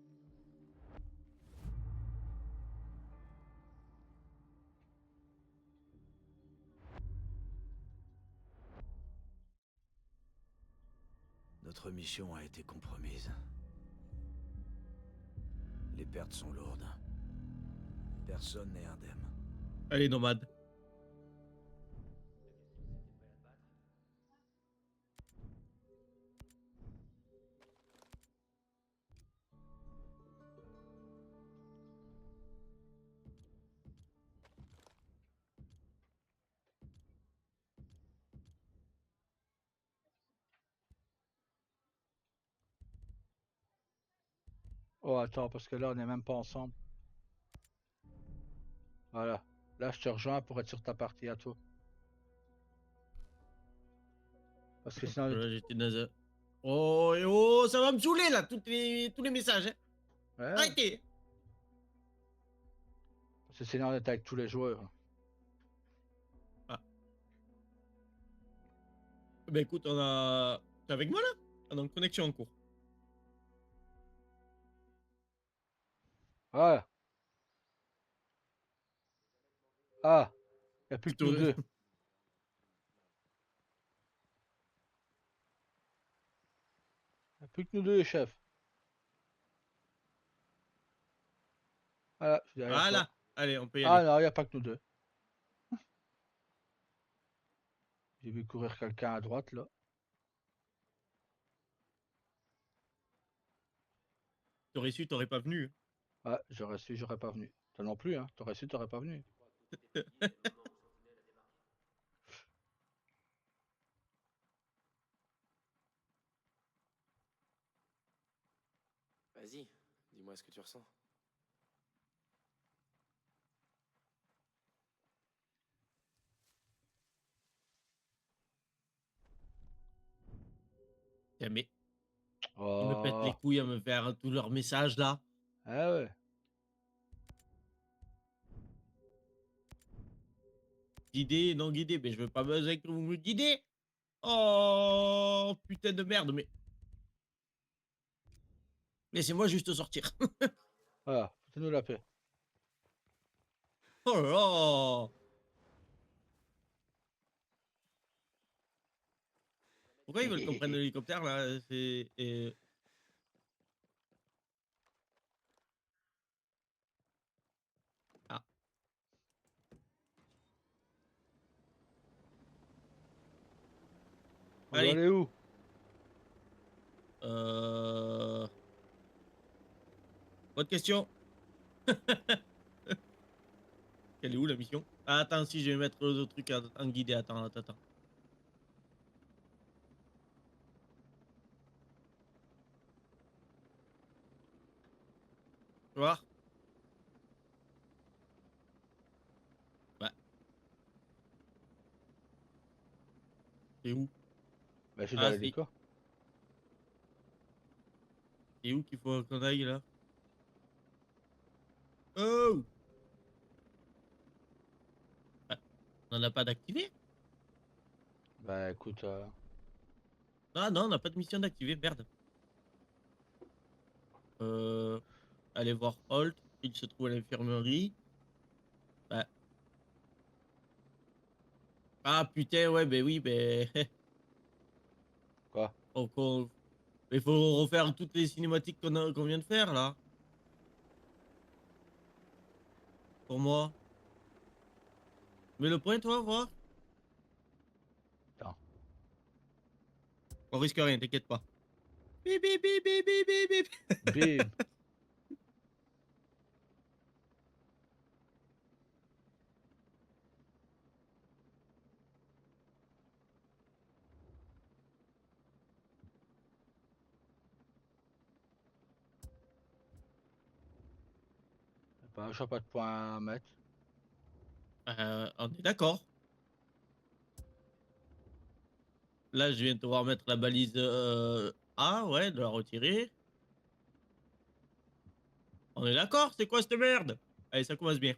Notre mission a été compromise. Les pertes sont lourdes. Personne n'est indemne. Allez, nomade. Oh, attends, parce que là, on n'est même pas ensemble. Voilà. Là, je te rejoins pour être sur ta partie à toi. Parce que sinon... Voilà, j'étais dans un... Oh, et oh, ça va me saouler, là, tous les messages, hein. Ouais, Arrêtez. parce que sinon, on est avec tous les joueurs. Ah. Ben écoute, on a... T'es avec moi, là? On a une connexion en cours. Voilà. Ah, il n'y a plus que nous deux. Il n'y a plus que nous deux, chef. Voilà, je suis derrière toi. Voilà. Allez, on peut y Ah aller. non, il n'y a pas que nous deux. J'ai vu courir quelqu'un à droite, là. T'aurais su, t'aurais pas venu. Ouais, j'aurais su, j'aurais pas venu. Toi non plus, hein. T'aurais su, t'aurais pas venu. Vas-y, dis-moi ce que tu ressens. Mais ils me pètent les Oh. couilles à me faire tous leurs messages, là. Ah ouais. Guidé, non guidé, mais je veux pas besoin que vous me guidez. Oh, putain de merde, mais... Laissez-moi juste sortir. Voilà, foutez-nous la paix. Oh là là. Pourquoi ils veulent qu'on prenne l'hélicoptère, là? C'est... Ah. On doit Allez. aller où? Bonne question. Elle est où la mission? Ah, attends, si je vais mettre le truc en guidé. Attends. Tu vois? Bah. C'est où? Bah, je suis dans Ah, si. l'hélico. C'est où qu'il faut qu'on aille, là? Oh! Bah, on n'en a pas d'activé? Bah, écoute, Ah non, on n'a pas de mission d'activer, merde. Allez voir Holt, il se trouve à l'infirmerie. Bah. Ah putain, ouais, ben oui, ben. Quoi? Il faut refaire toutes les cinématiques qu'on vient de faire là. Pour moi. Mais le point, toi, voir. Attends. On risque rien, t'inquiète pas. Bip bip bip bip bip bip bip. Bim. Bah, je vois pas de points à mettre. On est d'accord. Là, je viens de te voir mettre la balise A, ouais, de la retirer. On est d'accord, c'est quoi cette merde? Allez, ça commence bien.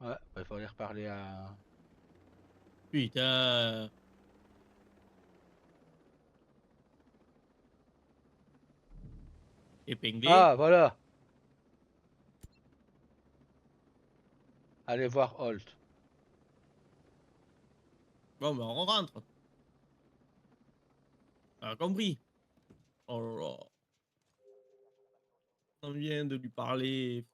Ouais, bah, il faut aller reparler à... Putain. Épinglé. Ah, voilà. Allez voir Holt. Bon, ben on rentre. Ah, compris. Oh là là. On vient de lui parler.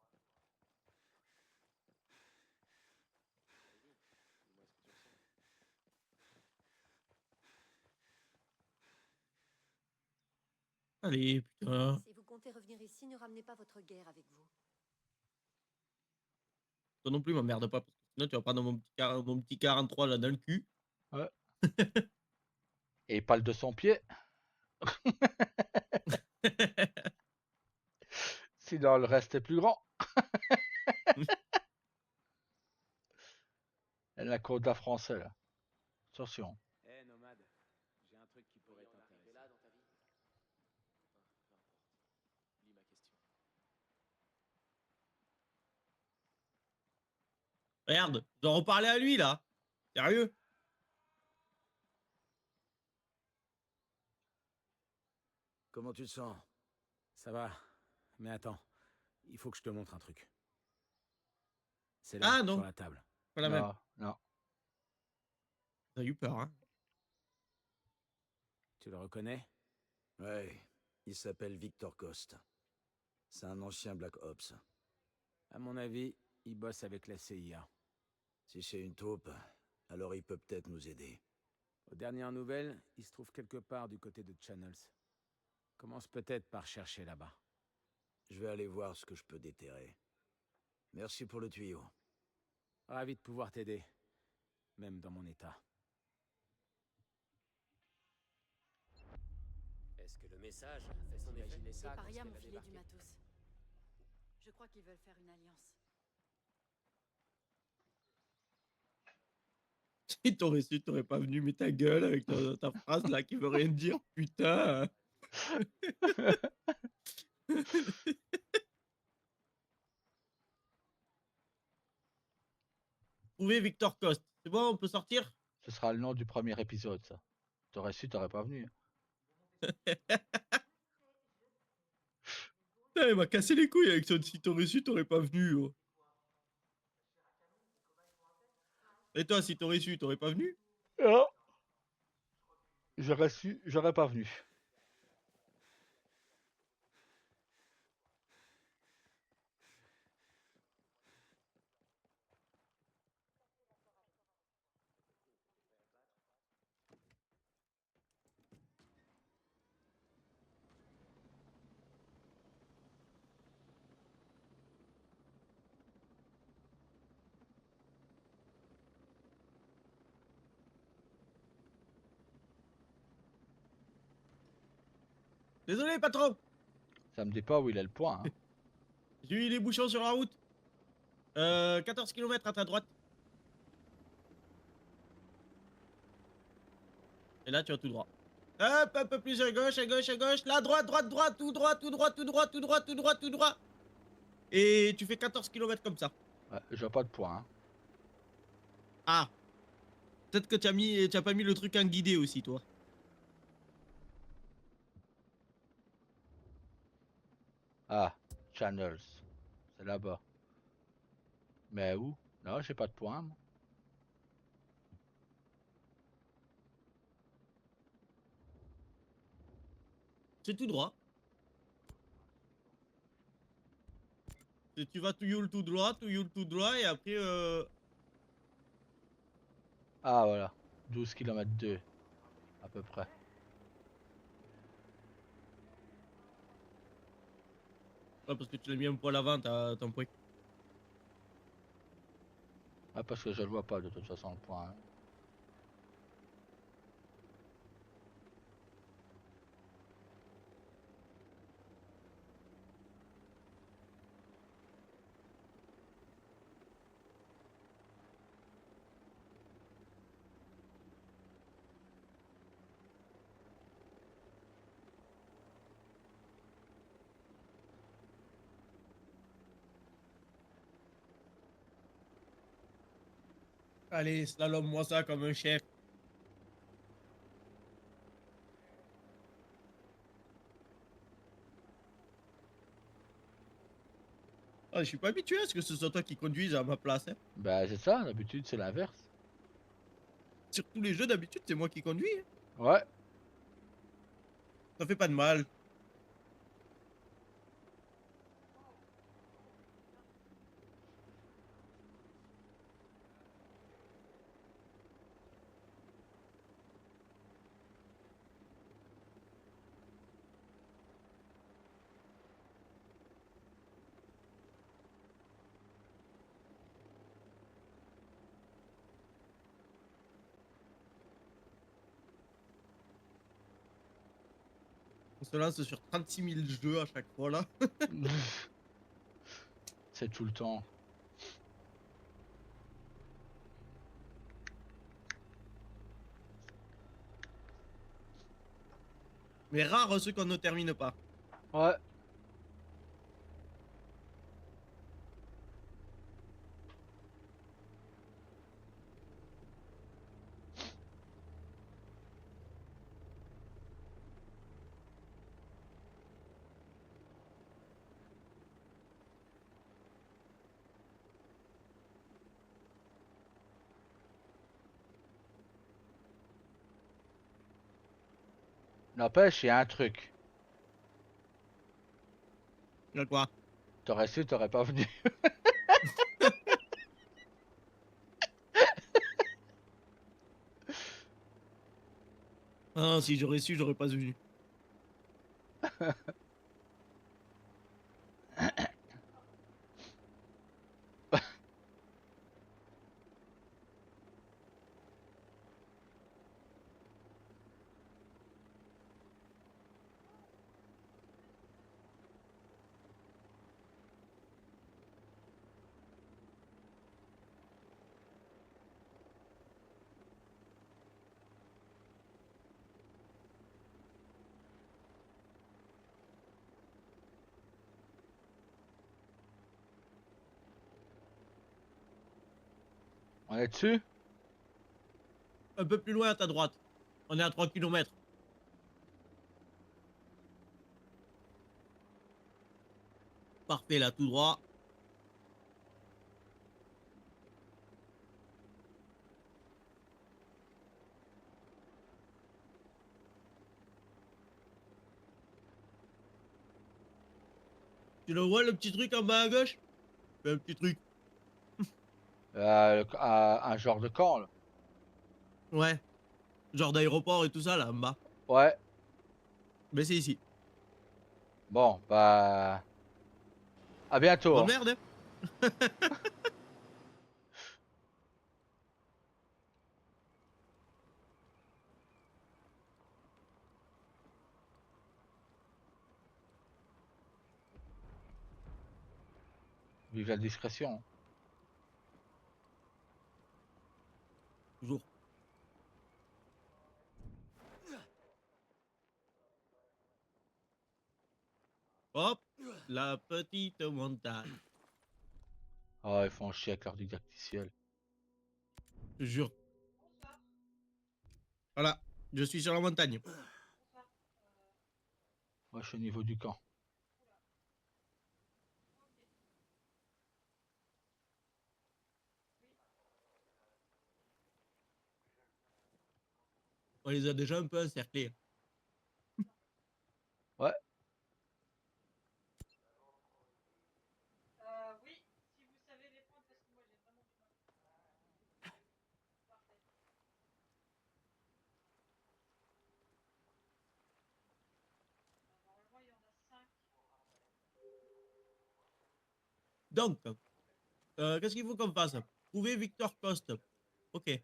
Allez, putain. Si vous comptez revenir ici, ne ramenez pas votre guerre avec vous. Toi non plus, m'emmerde pas, parce que sinon tu vas prendre mon petit 43 là dans le cul. Ouais. Et il parle de son pied. Sinon, le reste est plus grand. Elle a Coda français, là. Attention. Eh, nomade, j'ai un truc qui pourrait t'intéresser. Là dans ta vie. Peu importe. Lis ma question. Regarde, je dois reparler à lui là. Sérieux? Comment tu te sens? Ça va, mais attends, il faut que je te montre un truc. C'est Ah là, non, sur la table. pas la même. Non, non. T'as eu peur, hein? Tu le reconnais? Ouais, il s'appelle Victor Coste. C'est un ancien Black Ops. À mon avis, il bosse avec la CIA. Si c'est une taupe, alors il peut peut-être nous aider. Aux dernières nouvelles, il se trouve quelque part du côté de Channels. Commence peut-être par chercher là-bas. Je vais aller voir ce que je peux déterrer. Merci pour le tuyau. Ravi de pouvoir t'aider, même dans mon état. Est-ce que le message a fait son effet? Les parias m'ont filé du matos. Je crois qu'ils veulent faire une alliance. Si t'aurais su, t'aurais pas venu, mais ta gueule avec ta phrase là qui veut rien dire, putain. Trouver Victor Coste. C'est bon, on peut sortir? Ce sera le nom du premier épisode, ça. T'aurais su, t'aurais pas venu. Putain, il m'a cassé les couilles avec son si t'aurais su, t'aurais pas venu. Oh. Et toi, si t'aurais su, t'aurais pas venu? Non. J'aurais su, j'aurais pas venu. Désolé, patron. Ça me dit pas où il a le point. Hein. J'ai eu les bouchons sur la route. 14 km à ta droite. Et là, tu vas tout droit. Hop, un peu plus à gauche, à gauche, à gauche. Là, droite, droite, droite, tout droit, tout droit, tout droit, tout droit, tout droit, tout droit. Et tu fais 14 km comme ça. Ouais, je vois pas de point. Hein. Ah. Peut-être que tu as pas mis le truc en guidé aussi, toi. Ah, Channels. C'est là-bas. Mais où? Là, j'ai pas de point, moi. C'est tout droit. Tu vas tout Yule tout droit, et après... Ah, voilà. 12 km 2, à peu près. Ouais, parce que tu l'as mis un poil avant, ton point. Ah, parce que je le vois pas de toute façon, le point. Hein. Allez, slalom-moi ça comme un chef. Ah, je suis pas habitué à ce que ce soit toi qui conduise à ma place. Hein. Bah, c'est ça, d'habitude, c'est l'inverse. Sur tous les jeux, d'habitude, c'est moi qui conduis. Hein. Ouais. Ça fait pas de mal. On se lance sur 36 000 jeux à chaque fois là. C'est tout le temps. Mais rares ceux qu'on ne termine pas. Ouais. N'empêche, il y a un truc. De quoi? T'aurais su, t'aurais pas venu. Ah, si j'aurais su, j'aurais pas venu. On est dessus? Un peu plus loin à ta droite. On est à 3 km. Parfait là, tout droit. Tu le vois le petit truc en bas à gauche? Fais un petit truc. Un genre de camp, là. Ouais. Genre d'aéroport et tout ça là en bas. Ouais. Mais c'est ici. Bon, bah... À bientôt. Bonne Hein. merde. Hein. Vive la discrétion. Toujours. Hop, la petite montagne. Oh, ils font chier avec leur didacticiel. Je te jure. Voilà, je suis sur la montagne. Moi, je suis au niveau du camp. On les a déjà un peu encerclés. Ouais. Oui, si vous savez les prendre, parce que moi j'ai vraiment du mal. Parfait. Normalement, il y en a 5. Donc, qu'est-ce qu'il faut qu'on fasse? Trouver Victor Coste. Ok.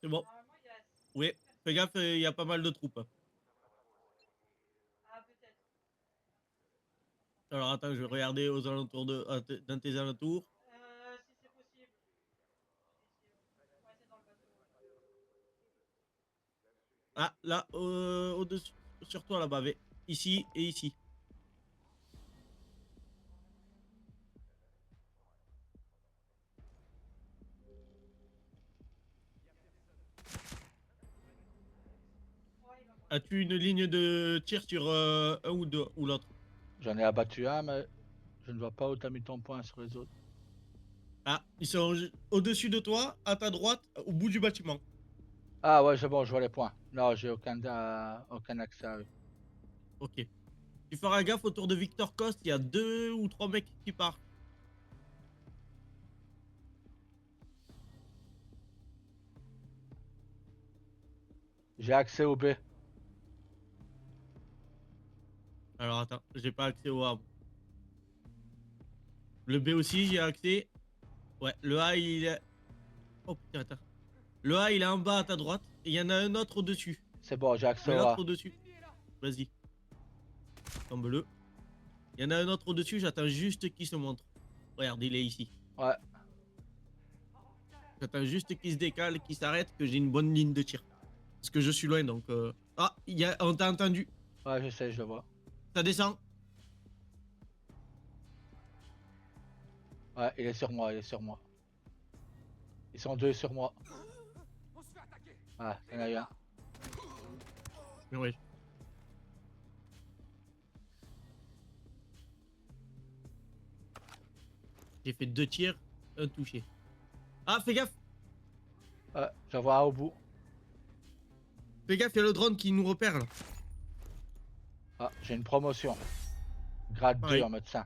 C'est bon. Normalement, il y a 6 Oui, fais gaffe, il y a pas mal de troupes. Ah, peut-être. Alors attends, je vais regarder aux alentours dans tes alentours. Si c'est possible. Ouais, c'est dans le bateau. Ah, là, au-dessus, sur toi là-bas, ici et ici. As-tu une ligne de tir sur un ou deux ou l'autre? J'en ai abattu un, mais je ne vois pas où t'as mis ton point sur les autres. Ah, ils sont au-dessus de toi, à ta droite, au bout du bâtiment. Ah ouais, c'est bon, je vois les points. Non, j'ai aucun accès à eux. Ok. Tu feras gaffe autour de Victor Coste, il y a 2 ou 3 mecs qui partent. J'ai accès au B. Alors attends, j'ai pas accès au A. Le B aussi, j'ai accès. Ouais, le A, il est... Oh putain, attends. Le A, il est en bas à ta droite. Et il y en a un autre au-dessus. C'est bon, j'ai accès Un au autre A. au-dessus. Vas-y. Tombe-le. Il y en a un autre au-dessus, j'attends juste qu'il se montre. Regarde, il est ici. Ouais. J'attends juste qu'il se décale, qu'il s'arrête, que j'ai une bonne ligne de tir. Parce que je suis loin, donc... Ah, on t'a entendu. Ouais, je sais, je le vois. Ça descend. Ouais, il est sur moi, il est sur moi. Ils sont 2 sur moi. Ah, il y en a eu un. Mais ouais. J'ai fait 2 tirs, un touché. Ah, fais gaffe. Ouais, j'en vois un au bout. Fais gaffe, il y a le drone qui nous repère là. Ah, j'ai une promotion. Grade Pareil. 2 en médecin.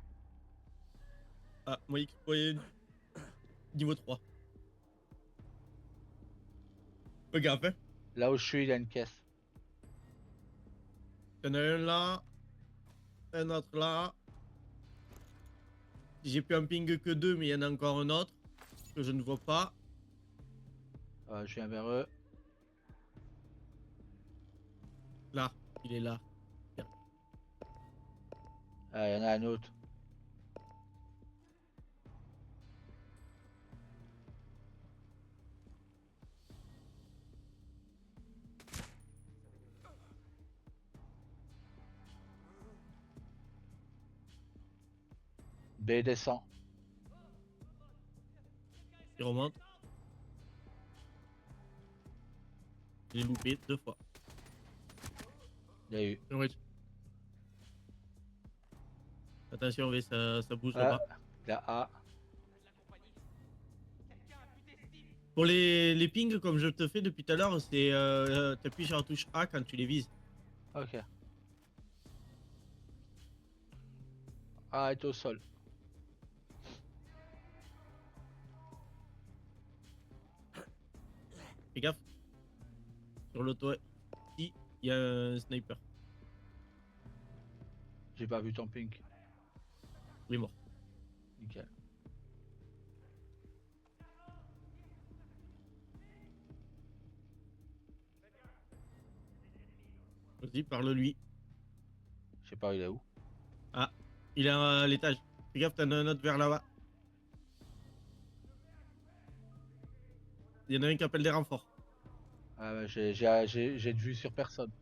Ah, moi, il croyait niveau 3. Fais gaffe, hein. Là où je suis, il y a une caisse. Il y en a un là. Un autre là. J'ai pu en ping que 2, mais il y en a encore un autre que je ne vois pas. Je viens vers eux. Là, il est là. Ah, il y en a un autre. B descend. Il remonte. J'ai loupé 2 fois. Il y a eu. Ouais. Attention, oui, ça bouge Ah, là-bas. la A. Pour les pings, comme je te fais depuis tout à l'heure, c'est t'appuies sur la touche A quand tu les vises. Ok. A est au sol. Fais gaffe. Sur l'auto, ici, il y a un sniper. J'ai pas vu ton ping. Il est mort. Nickel. Vas-y, parle-lui. Je sais pas, il est où. Ah, il est à l'étage. Fais gaffe, t'en as un autre vers là-bas. Il y en a un qui appelle des renforts. Ah, ouais, j'ai de vue sur personne.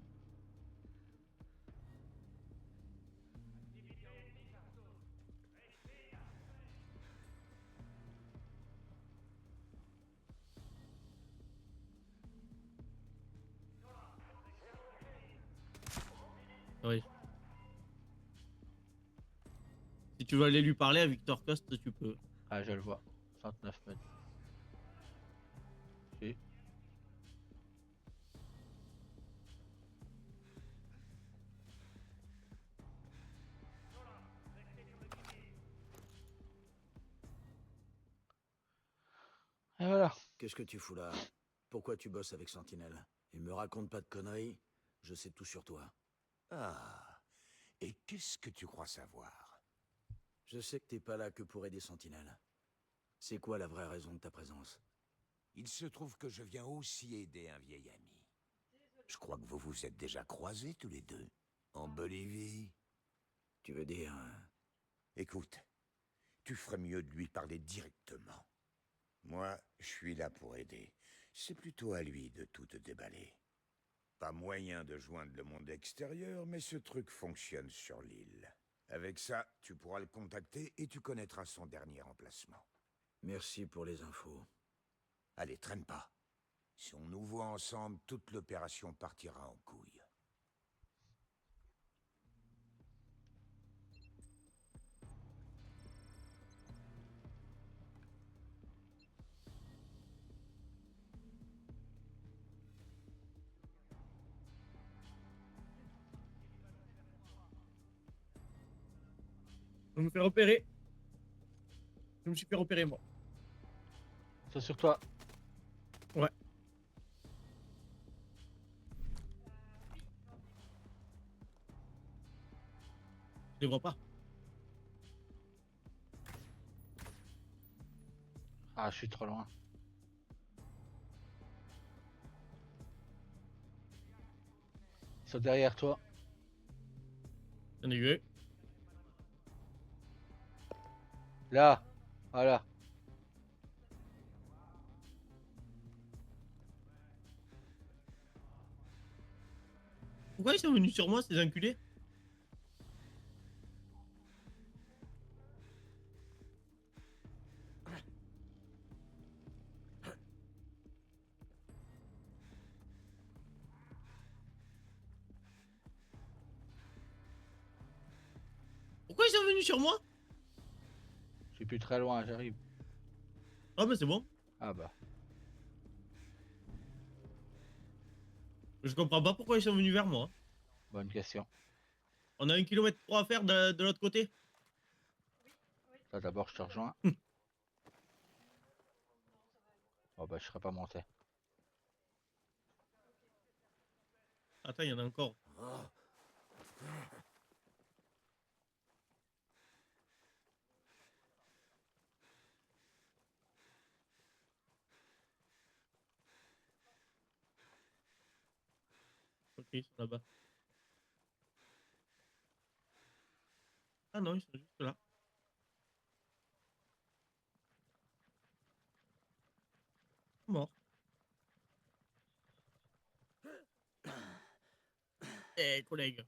Si tu veux aller lui parler à Victor Coste, tu peux. Ah, je le vois. 69 mètres. Si. Et voilà. Qu'est-ce que tu fous là? Pourquoi tu bosses avec Sentinelle? Et me raconte pas de conneries, je sais tout sur toi. Ah. Et qu'est-ce que tu crois savoir? Je sais que t'es pas là que pour aider Sentinelle. C'est quoi la vraie raison de ta présence? Il se trouve que je viens aussi aider un vieil ami. Je crois que vous vous êtes déjà croisés tous les deux. En Bolivie. Tu veux dire... Écoute, tu ferais mieux de lui parler directement. Moi, je suis là pour aider. C'est plutôt à lui de tout te déballer. Pas moyen de joindre le monde extérieur, mais ce truc fonctionne sur l'île. Avec ça, tu pourras le contacter et tu connaîtras son dernier emplacement. Merci pour les infos. Allez, traîne pas. Si on nous voit ensemble, toute l'opération partira en couille. Je me fais repérer. Je me suis fait repérer, moi. C'est sur toi. Ouais. Je les vois pas. Ah, je suis trop loin. Ils sont derrière toi. J'en ai eu. Là. Voilà. Pourquoi ils sont venus sur moi, ces enculés? Pourquoi ils sont venus sur moi? Je suis plus très loin, j'arrive. Ah bah c'est bon. Ah bah. Je comprends pas pourquoi ils sont venus vers moi. Bonne question. On a 1,3 km à faire de l'autre côté. Là d'abord je te rejoins. Oh bah je serais pas monté. Attends, il y en a encore. Ok, ils sont là-bas. Ah non, ils sont juste là. Mort. Eh, collègue.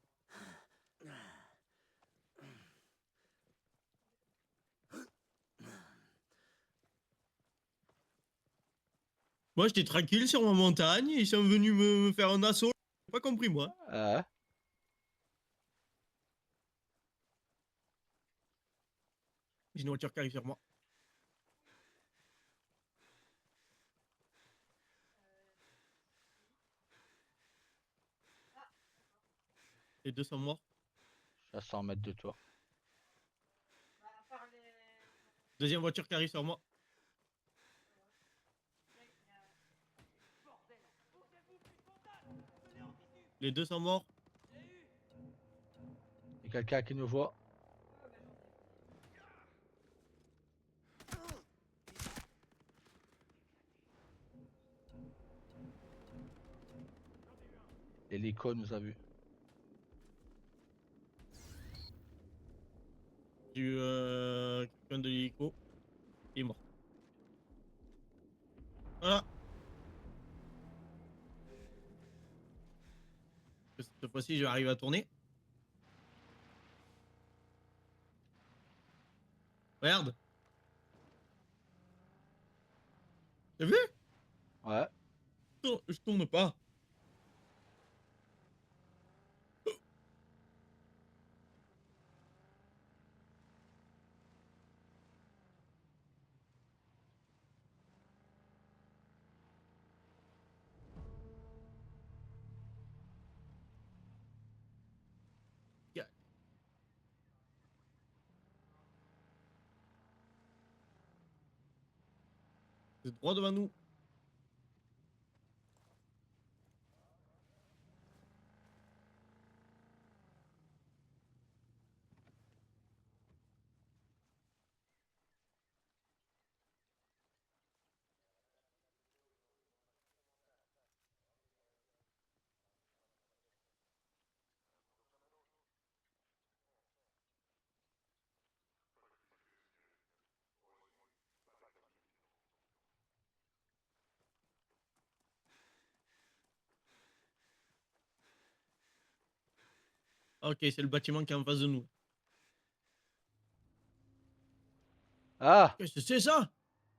Moi, j'étais tranquille sur ma montagne, ils sont venus me faire un assaut. J'ai pas compris, moi. J'ai une voiture qui arrive sur moi. Les deux sont morts. Je suis à 100 mètres de toi. Deuxième voiture qui arrive sur moi. Les deux sont morts. Il y a quelqu'un qui nous voit. L'hélico nous a vus. J'ai eu quelqu'un de l'hélico. Il est mort. Voilà. Cette fois-ci, je vais arriver à tourner. Regarde. T'as vu? Ouais. Je tourne pas. C'est droit devant nous. Ok, c'est le bâtiment qui est en face de nous. Ah! Qu'est-ce que c'est ça?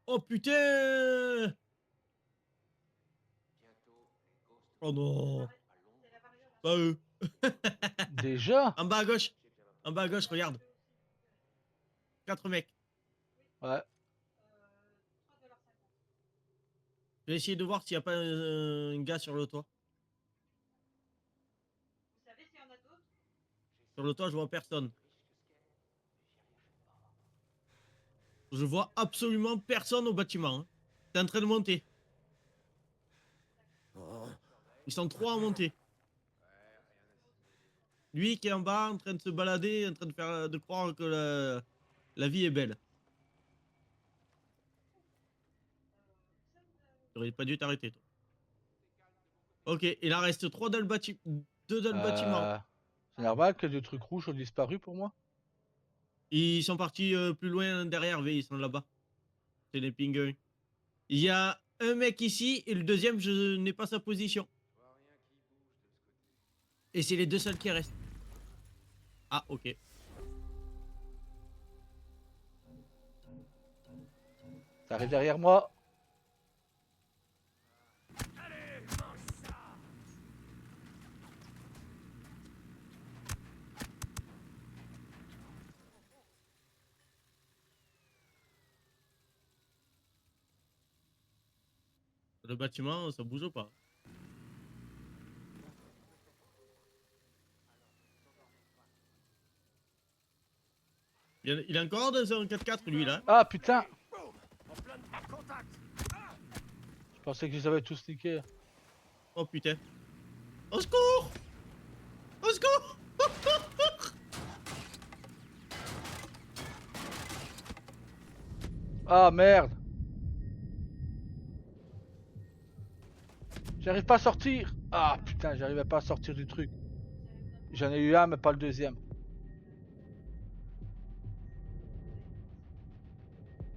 Oh putain! Oh non! Pas eux. Déjà? En bas à gauche. En bas à gauche, regarde. 4 mecs. Ouais. Je vais essayer de voir s'il n'y a pas un gars sur le toit. Vous savez s'il y en a d'autres? Sur le toit, je vois personne. Je vois absolument personne au bâtiment. Hein. C'est en train de monter. Ils sont 3 à monter. Lui qui est en bas, en train de se balader, en train de faire de croire que la vie est belle. T'aurais pas dû t'arrêter, toi. Ok, il en reste 3 dans le bâtiment. 2 dans le bâtiment. C'est normal que des trucs rouges ont disparu pour moi? Ils sont partis plus loin derrière, ils sont là-bas. C'est les pingouins. Il y a un mec ici et le deuxième, je n'ai pas sa position. Et c'est les 2 seuls qui restent. Ah, ok. Ça arrive derrière moi. Le bâtiment, ça bouge pas. Il est encore dans un 4x4, lui, là. Ah putain! Je pensais que je les avais tous niqués. Oh putain. Au secours! Au secours! Ah merde! J'arrive pas à sortir! Ah putain, j'arrivais pas à sortir du truc. J'en ai eu un, mais pas le deuxième.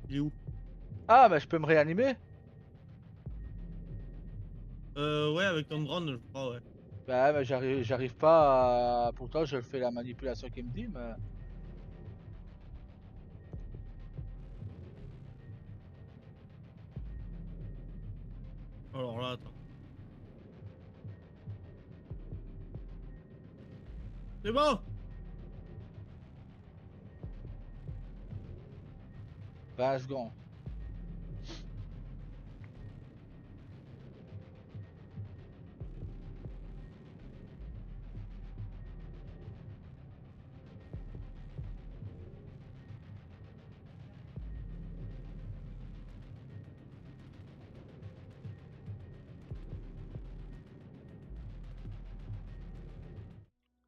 Il est où? Ah, mais je peux me réanimer? Ouais, avec ton drone, je crois, ouais. Bah, mais j'arrive pas à... Pourtant, je fais la manipulation qu'il me dit, mais... Alors là, attends. C'est bon! 20 secondes.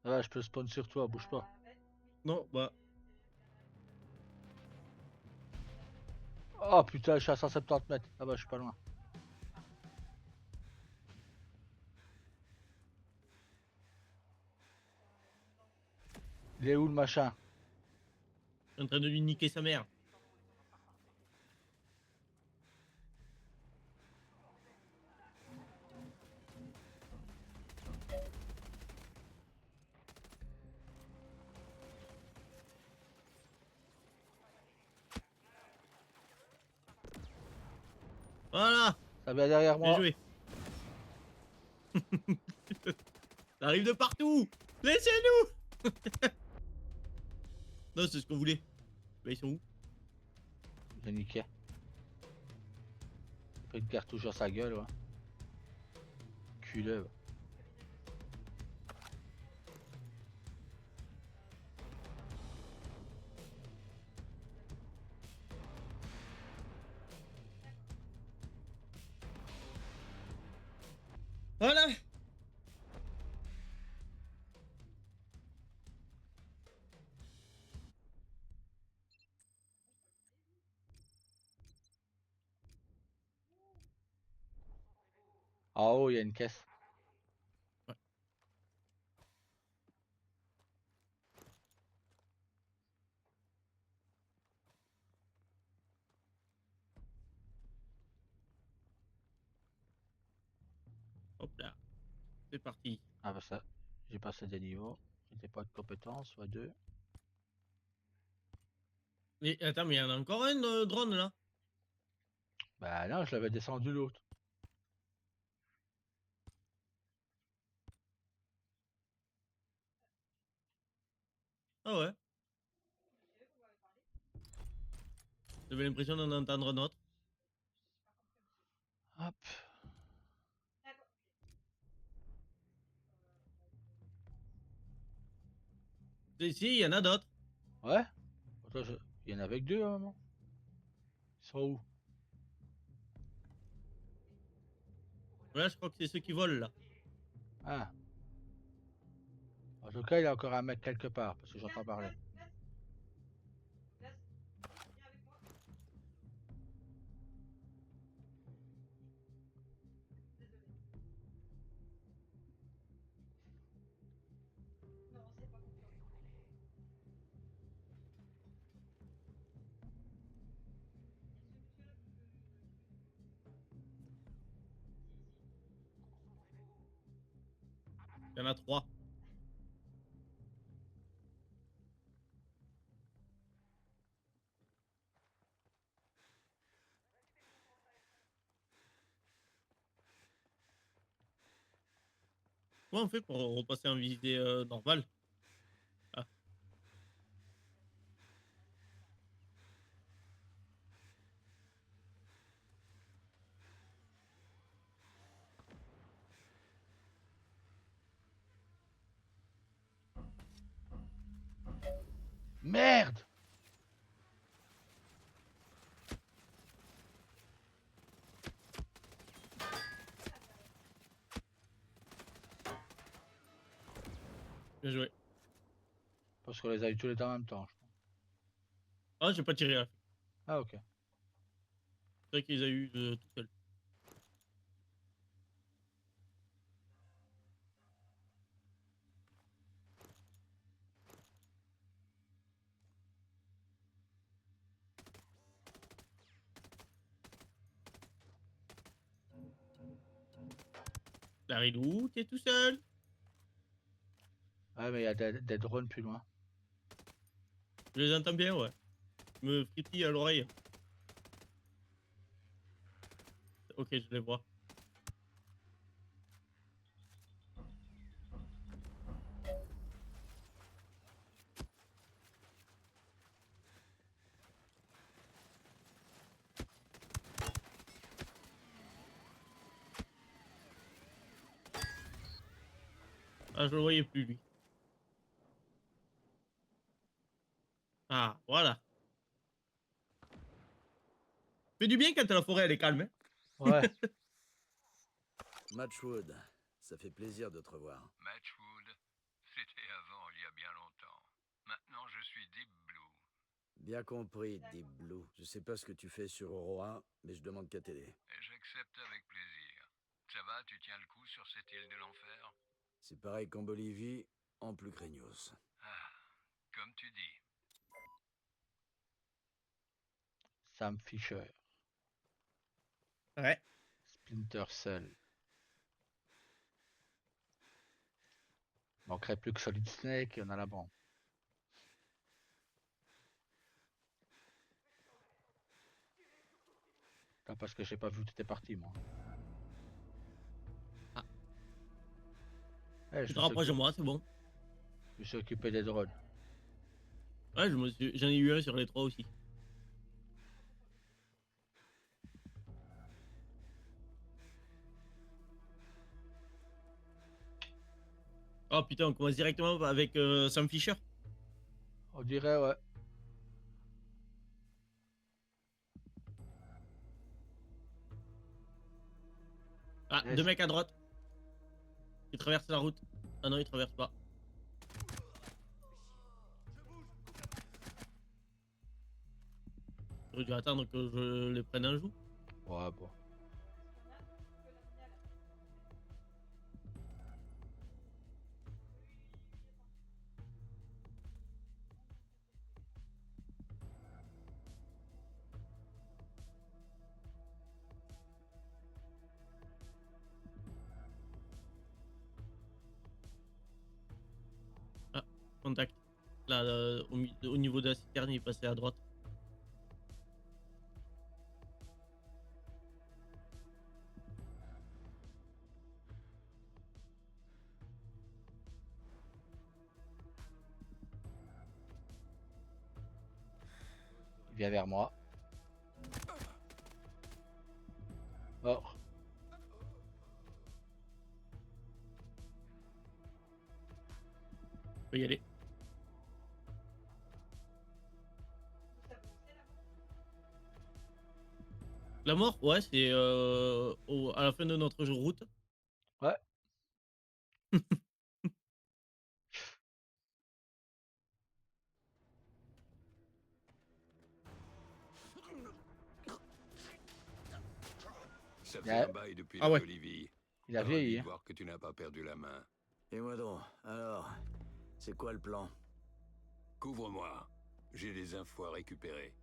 Ouais, je peux spawn sur toi, bouge pas. Non, bah. Oh putain, je suis à 170 mètres. Ah bah, je suis pas loin. Il est où le machin? Je suis en train de lui niquer sa mère. Voilà! Ça vient derrière moi. Bien joué. Ça arrive de partout! Laissez-nous! Non, c'est ce qu'on voulait. Bah, ils sont où? J'ai niqué. Pris une cartouche dans sa gueule, ouais. Culé, ouais. Voilà. En haut, il y a une caisse. Hop là. C'est parti. Ah bah ça, j'ai passé des niveaux. J'étais pas de compétences, soit 2. Mais attends, mais il y en a encore un drone là. Bah non, je l'avais descendu l'autre. Ah ouais. J'avais l'impression d'en entendre un autre. Hop. Si, il y en a d'autres. Ouais. Attends, il y en avait que 2 à un moment. Ils sont où? Ouais, je crois que c'est ceux qui volent là. Ah. En tout cas, il y a encore un mec quelque part, parce que j'entends parler. Il y en a 3. Comment on fait pour repasser en visée normale? Ah. Merde! Bien joué. Parce qu'on les a eu tous les deux en même temps, je crois. Ah, j'ai pas tiré là. Ah, ok. C'est vrai qu'ils a eu tout seul. Laridou, t'es tout seul. Ouais, mais il y a des drones plus loin. Je les entends bien, ouais. Je me frétille à l'oreille. Ok, je les vois. Ah, je le voyais plus, lui. Ah, voilà. Fait du bien quand la forêt elle est calme. Hein. Ouais. Matchwood, ça fait plaisir de te revoir. Matchwood, c'était avant, il y a bien longtemps. Maintenant, je suis Deep Blue. Bien compris, Deep Blue. Je sais pas ce que tu fais sur Aurora, mais je demande qu'à t'aider. Et j'accepte avec plaisir. Ça va, tu tiens le coup sur cette île de l'enfer? C'est pareil qu'en Bolivie, en plus craignos. Ah, comme tu dis. Sam Fisher. Ouais. Splinter Cell. Manquerait plus que Solid Snake et on a la bande. Ah, parce que j'ai pas vu que t'étais parti, moi. Ah. Ouais, Tu te rapproches de moi, c'est bon. Je me suis occupé des drones. Ouais, j'en ai eu un sur les 3 aussi. Oh putain, on commence directement avec Sam Fisher. On dirait, ouais. Ah, 2 mecs à droite. Il traverse la route. Ah non, il traverse pas. J'aurais dû attendre que je les prenne un jour. Ouais, bon. Ah, contact. Là, au niveau de la citerne, il est passé à droite. Il vient vers moi. Mort. On peut y aller. La mort, ouais, c'est à la fin de notre route. Ouais. Ça Il fait a- un bail depuis Ah la ouais. Bolivie. Il a Ravi vieilli. de Hein. voir que tu n'as pas perdu la main. Et moi donc, alors, c'est quoi le plan? Couvre-moi. J'ai des infos à récupérer.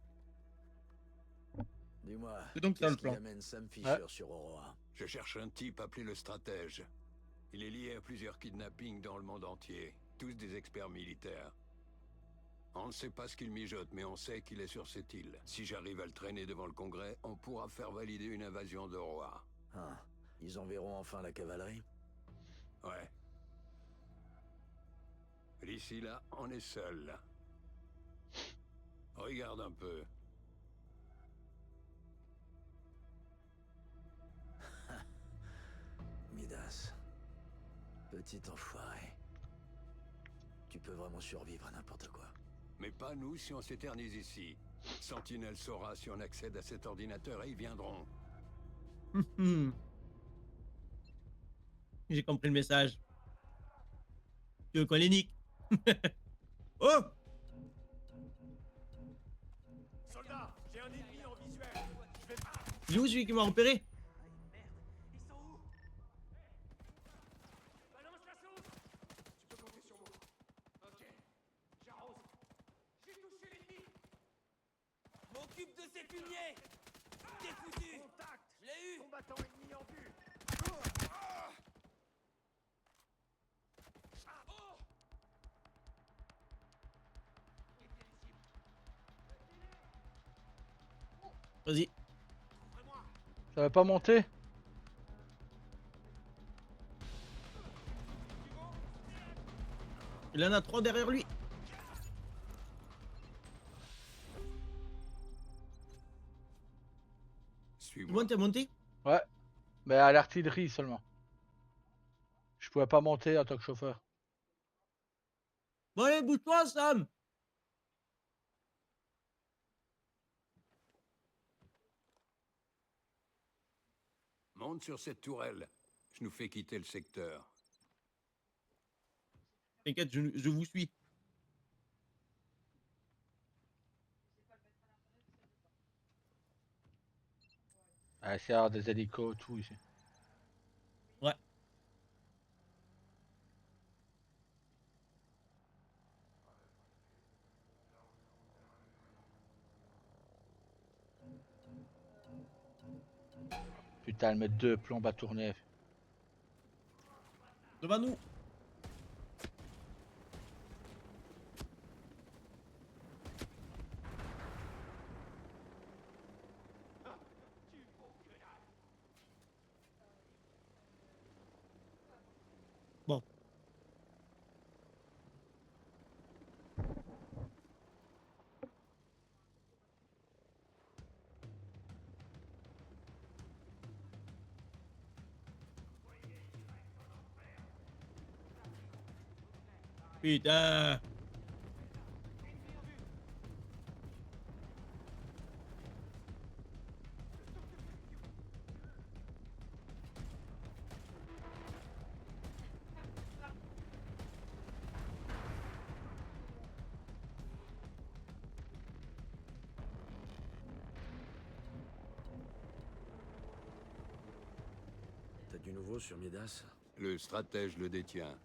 Dis-moi, C'est donc ça, qu'est-ce le qui plan. amène Sam Fisher sur Aurora? Je cherche un type appelé le Stratège. Il est lié à plusieurs kidnappings dans le monde entier. Tous des experts militaires. On ne sait pas ce qu'il mijote, mais on sait qu'il est sur cette île. Si j'arrive à le traîner devant le Congrès, on pourra faire valider une invasion d'Aurora. Ah, ils enverront enfin la cavalerie? Ouais. D'ici là, on est seul. Regarde un peu. Midas. Petit enfoiré. Tu peux vraiment survivre à n'importe quoi. Mais pas nous si on s'éternise ici. Sentinelle saura si on accède à cet ordinateur et ils viendront. J'ai compris le message. Tu veux qu'on les nique? Oh! Soldat, j'ai un ennemi en visuel. Je vais pas. Il est où celui qui m'a repéré? Ils sont où? Balance la sauce. Tu peux compter sur moi. Ok, j'arrose. J'ai touché l'ennemi. M'occupe de ces fumiers. T'es foutu. Contact. Je l'ai eu. Combattant ennemi en vue. Vas-y. Ça va pas monter? Il en a 3 derrière lui. C'est Suis-moi. bon, t'es monté? Ouais. Mais à l'artillerie seulement. Je pouvais pas monter en tant que chauffeur. Bon allez, bouge-toi, Sam. Monte sur cette tourelle. Je nous fais quitter le secteur. T'inquiète, je vous suis. Ah, c'est avoir des hélicos, tout ici. Ouais. Putain, elle met 2 plombes à tourner. Devant nous. Bon. Putain. du nouveau sur Midas? Le stratège le détient.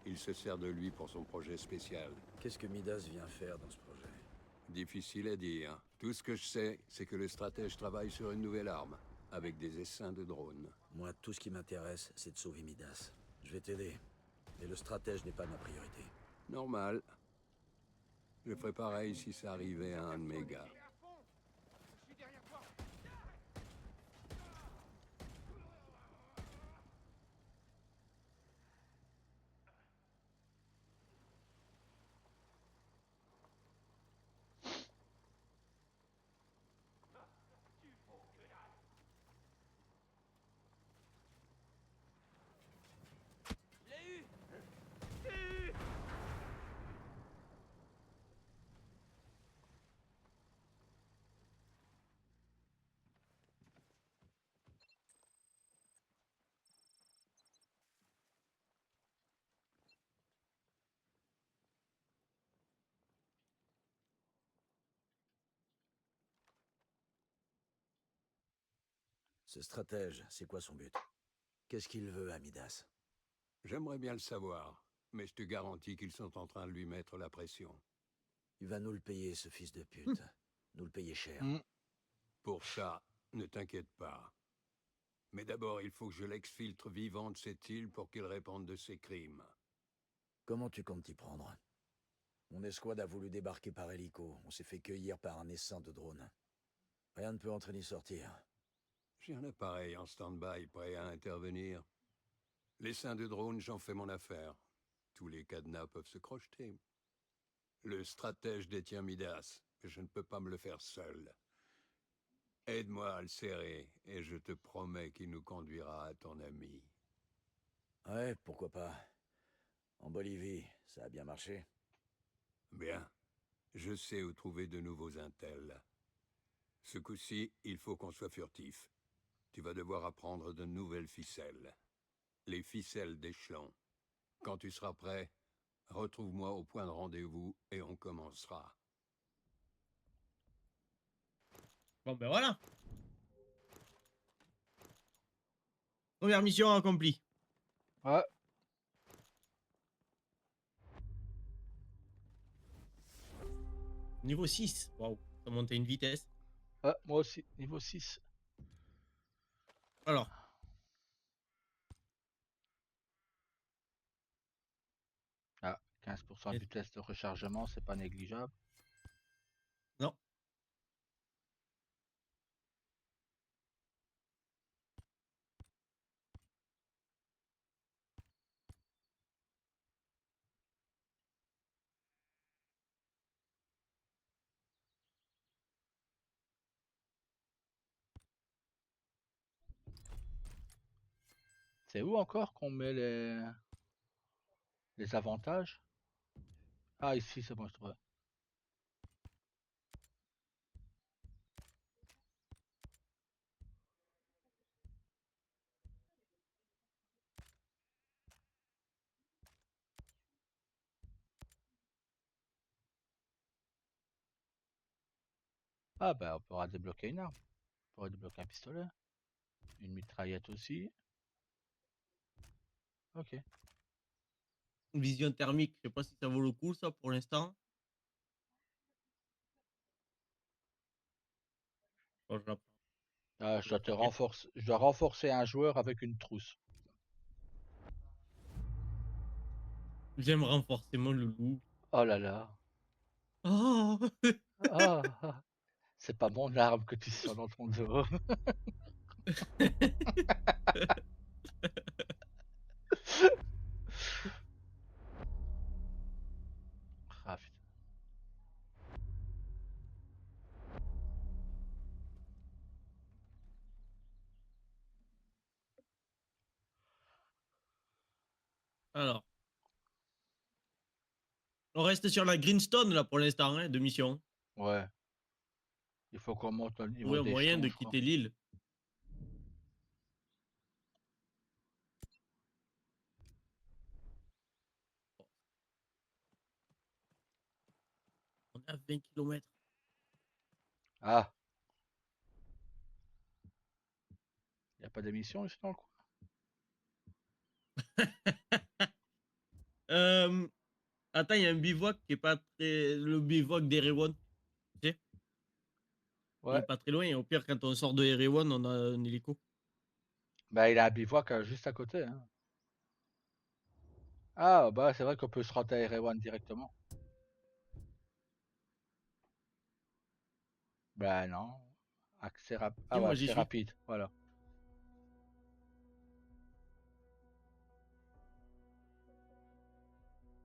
Il se sert de lui pour son projet spécial. Qu'est-ce que Midas vient faire dans ce projet? Difficile à dire. Tout ce que je sais, c'est que le stratège travaille sur une nouvelle arme, avec des essaims de drones. Moi, tout ce qui m'intéresse, c'est de sauver Midas. Je vais t'aider. Mais le stratège n'est pas ma priorité. Normal. Je ferais pareil si ça arrivait à un de mes gars. Je suis derrière toi. Je l'ai eu. Ce stratège, c'est quoi son but? Qu'est-ce qu'il veut à Midas? J'aimerais bien le savoir, mais je te garantis qu'ils sont en train de lui mettre la pression. Il va nous le payer, ce fils de pute. Nous le payer cher. Pour ça, ne t'inquiète pas. Mais d'abord, il faut que je l'exfiltre vivant de cette île pour qu'il répande de ses crimes. Comment tu comptes t'y prendre? Mon escouade a voulu débarquer par hélico. On s'est fait cueillir par un essaim de drones. Rien ne peut entrer ni sortir. J'ai un appareil en stand-by prêt à intervenir. Les seins de drone, j'en fais mon affaire. Tous les cadenas peuvent se crocheter. Le stratège détient Midas, et je ne peux pas me le faire seul. Aide-moi à le serrer, et je te promets qu'il nous conduira à ton ami. Ouais, pourquoi pas. En Bolivie, ça a bien marché. Bien. Je sais où trouver de nouveaux intels. Ce coup-ci, il faut qu'on soit furtif. Tu vas devoir apprendre de nouvelles ficelles. Les ficelles d'échelon. Quand tu seras prêt, retrouve-moi au point de rendez-vous et on commencera. Bon ben voilà. Première mission accomplie. Ouais. Niveau 6. Waouh, ça monte à une vitesse. Ouais, moi aussi, niveau 6. Alors. Ah, 15% de vitesse de rechargement, c'est pas négligeable. Non. C'est où encore qu'on met les avantages? Ah, ici, c'est bon, je trouve. Ah, ben, on pourra débloquer une arme. On pourra débloquer un pistolet. Une mitraillette aussi. Ok. Vision thermique, je sais pas si ça vaut le coup ça pour l'instant. Bon, je la prends. Ah, je dois renforcer un joueur avec une trousse. J'aime renforcer mon loulou. Oh là là. Oh. Ah, c'est pas mon arme que tu sens dans ton dos. Ah, putain. Alors. On reste sur la Greenstone là pour l'instant, hein, de mission. Ouais. Il faut qu'on monte au niveau Trouver un moyen d'échelon, de je crois. quitter l'île. On est à 20 km. Ah. Y a pas d'émission ici dans le coin? Attends, il y a un bivouac qui est pas très. Le bivouac d'Erewhon. Tu sais? Il est Ouais. pas très loin. Et au pire, quand on sort de Erewhon, on a un hélico. Bah, il a un bivouac juste à côté. Hein. Ah, bah, c'est vrai qu'on peut se rendre à Erewan directement. Bah, non. Accès rapide. Ah Et ouais, moi, j'y accès suis. rapide. Voilà.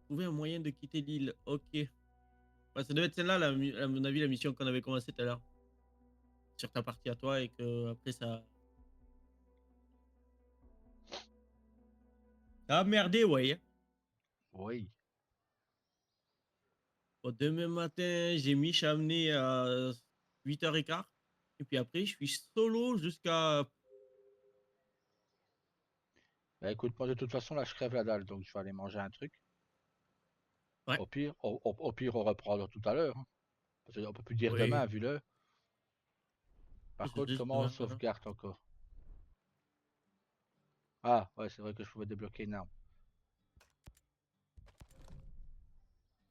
Trouver un moyen de quitter l'île. Ok. Ouais, ça devait être celle-là, à mon avis, la mission qu'on avait commencé tout à l'heure. Sur ta partie à toi et que après ça. Ça a merdé, ouais. Oui. Bon, demain matin, j'ai mis amené à 8h15. Et puis après, je suis solo jusqu'à. Bah, écoute, moi, de toute façon, là, je crève la dalle, donc je vais aller manger un truc. Ouais. Au pire, on reprendra tout à l'heure. Hein. Parce qu'on peut plus dire Oui. demain, vu l'heure. Par C'est contre, juste comment on demain, voilà. sauvegarde encore? Ah, ouais, c'est vrai que je pouvais débloquer une arme.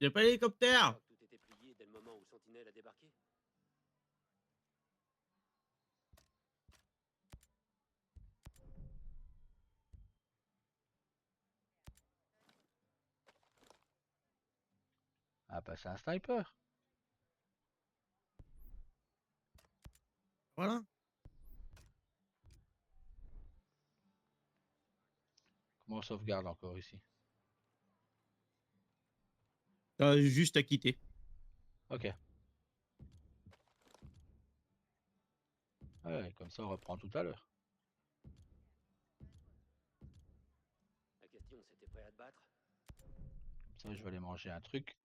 J'ai pas l'hélicoptère! Tout était plié dès le moment où Sentinelle a débarqué. Ah, bah, c'est un sniper. Voilà. Comment on sauvegarde encore ici? T'as juste à quitter. Ok. Ouais, comme ça, on reprend tout à l'heure. La question, c'était prêt à te battre? Comme ça, je vais aller manger un truc.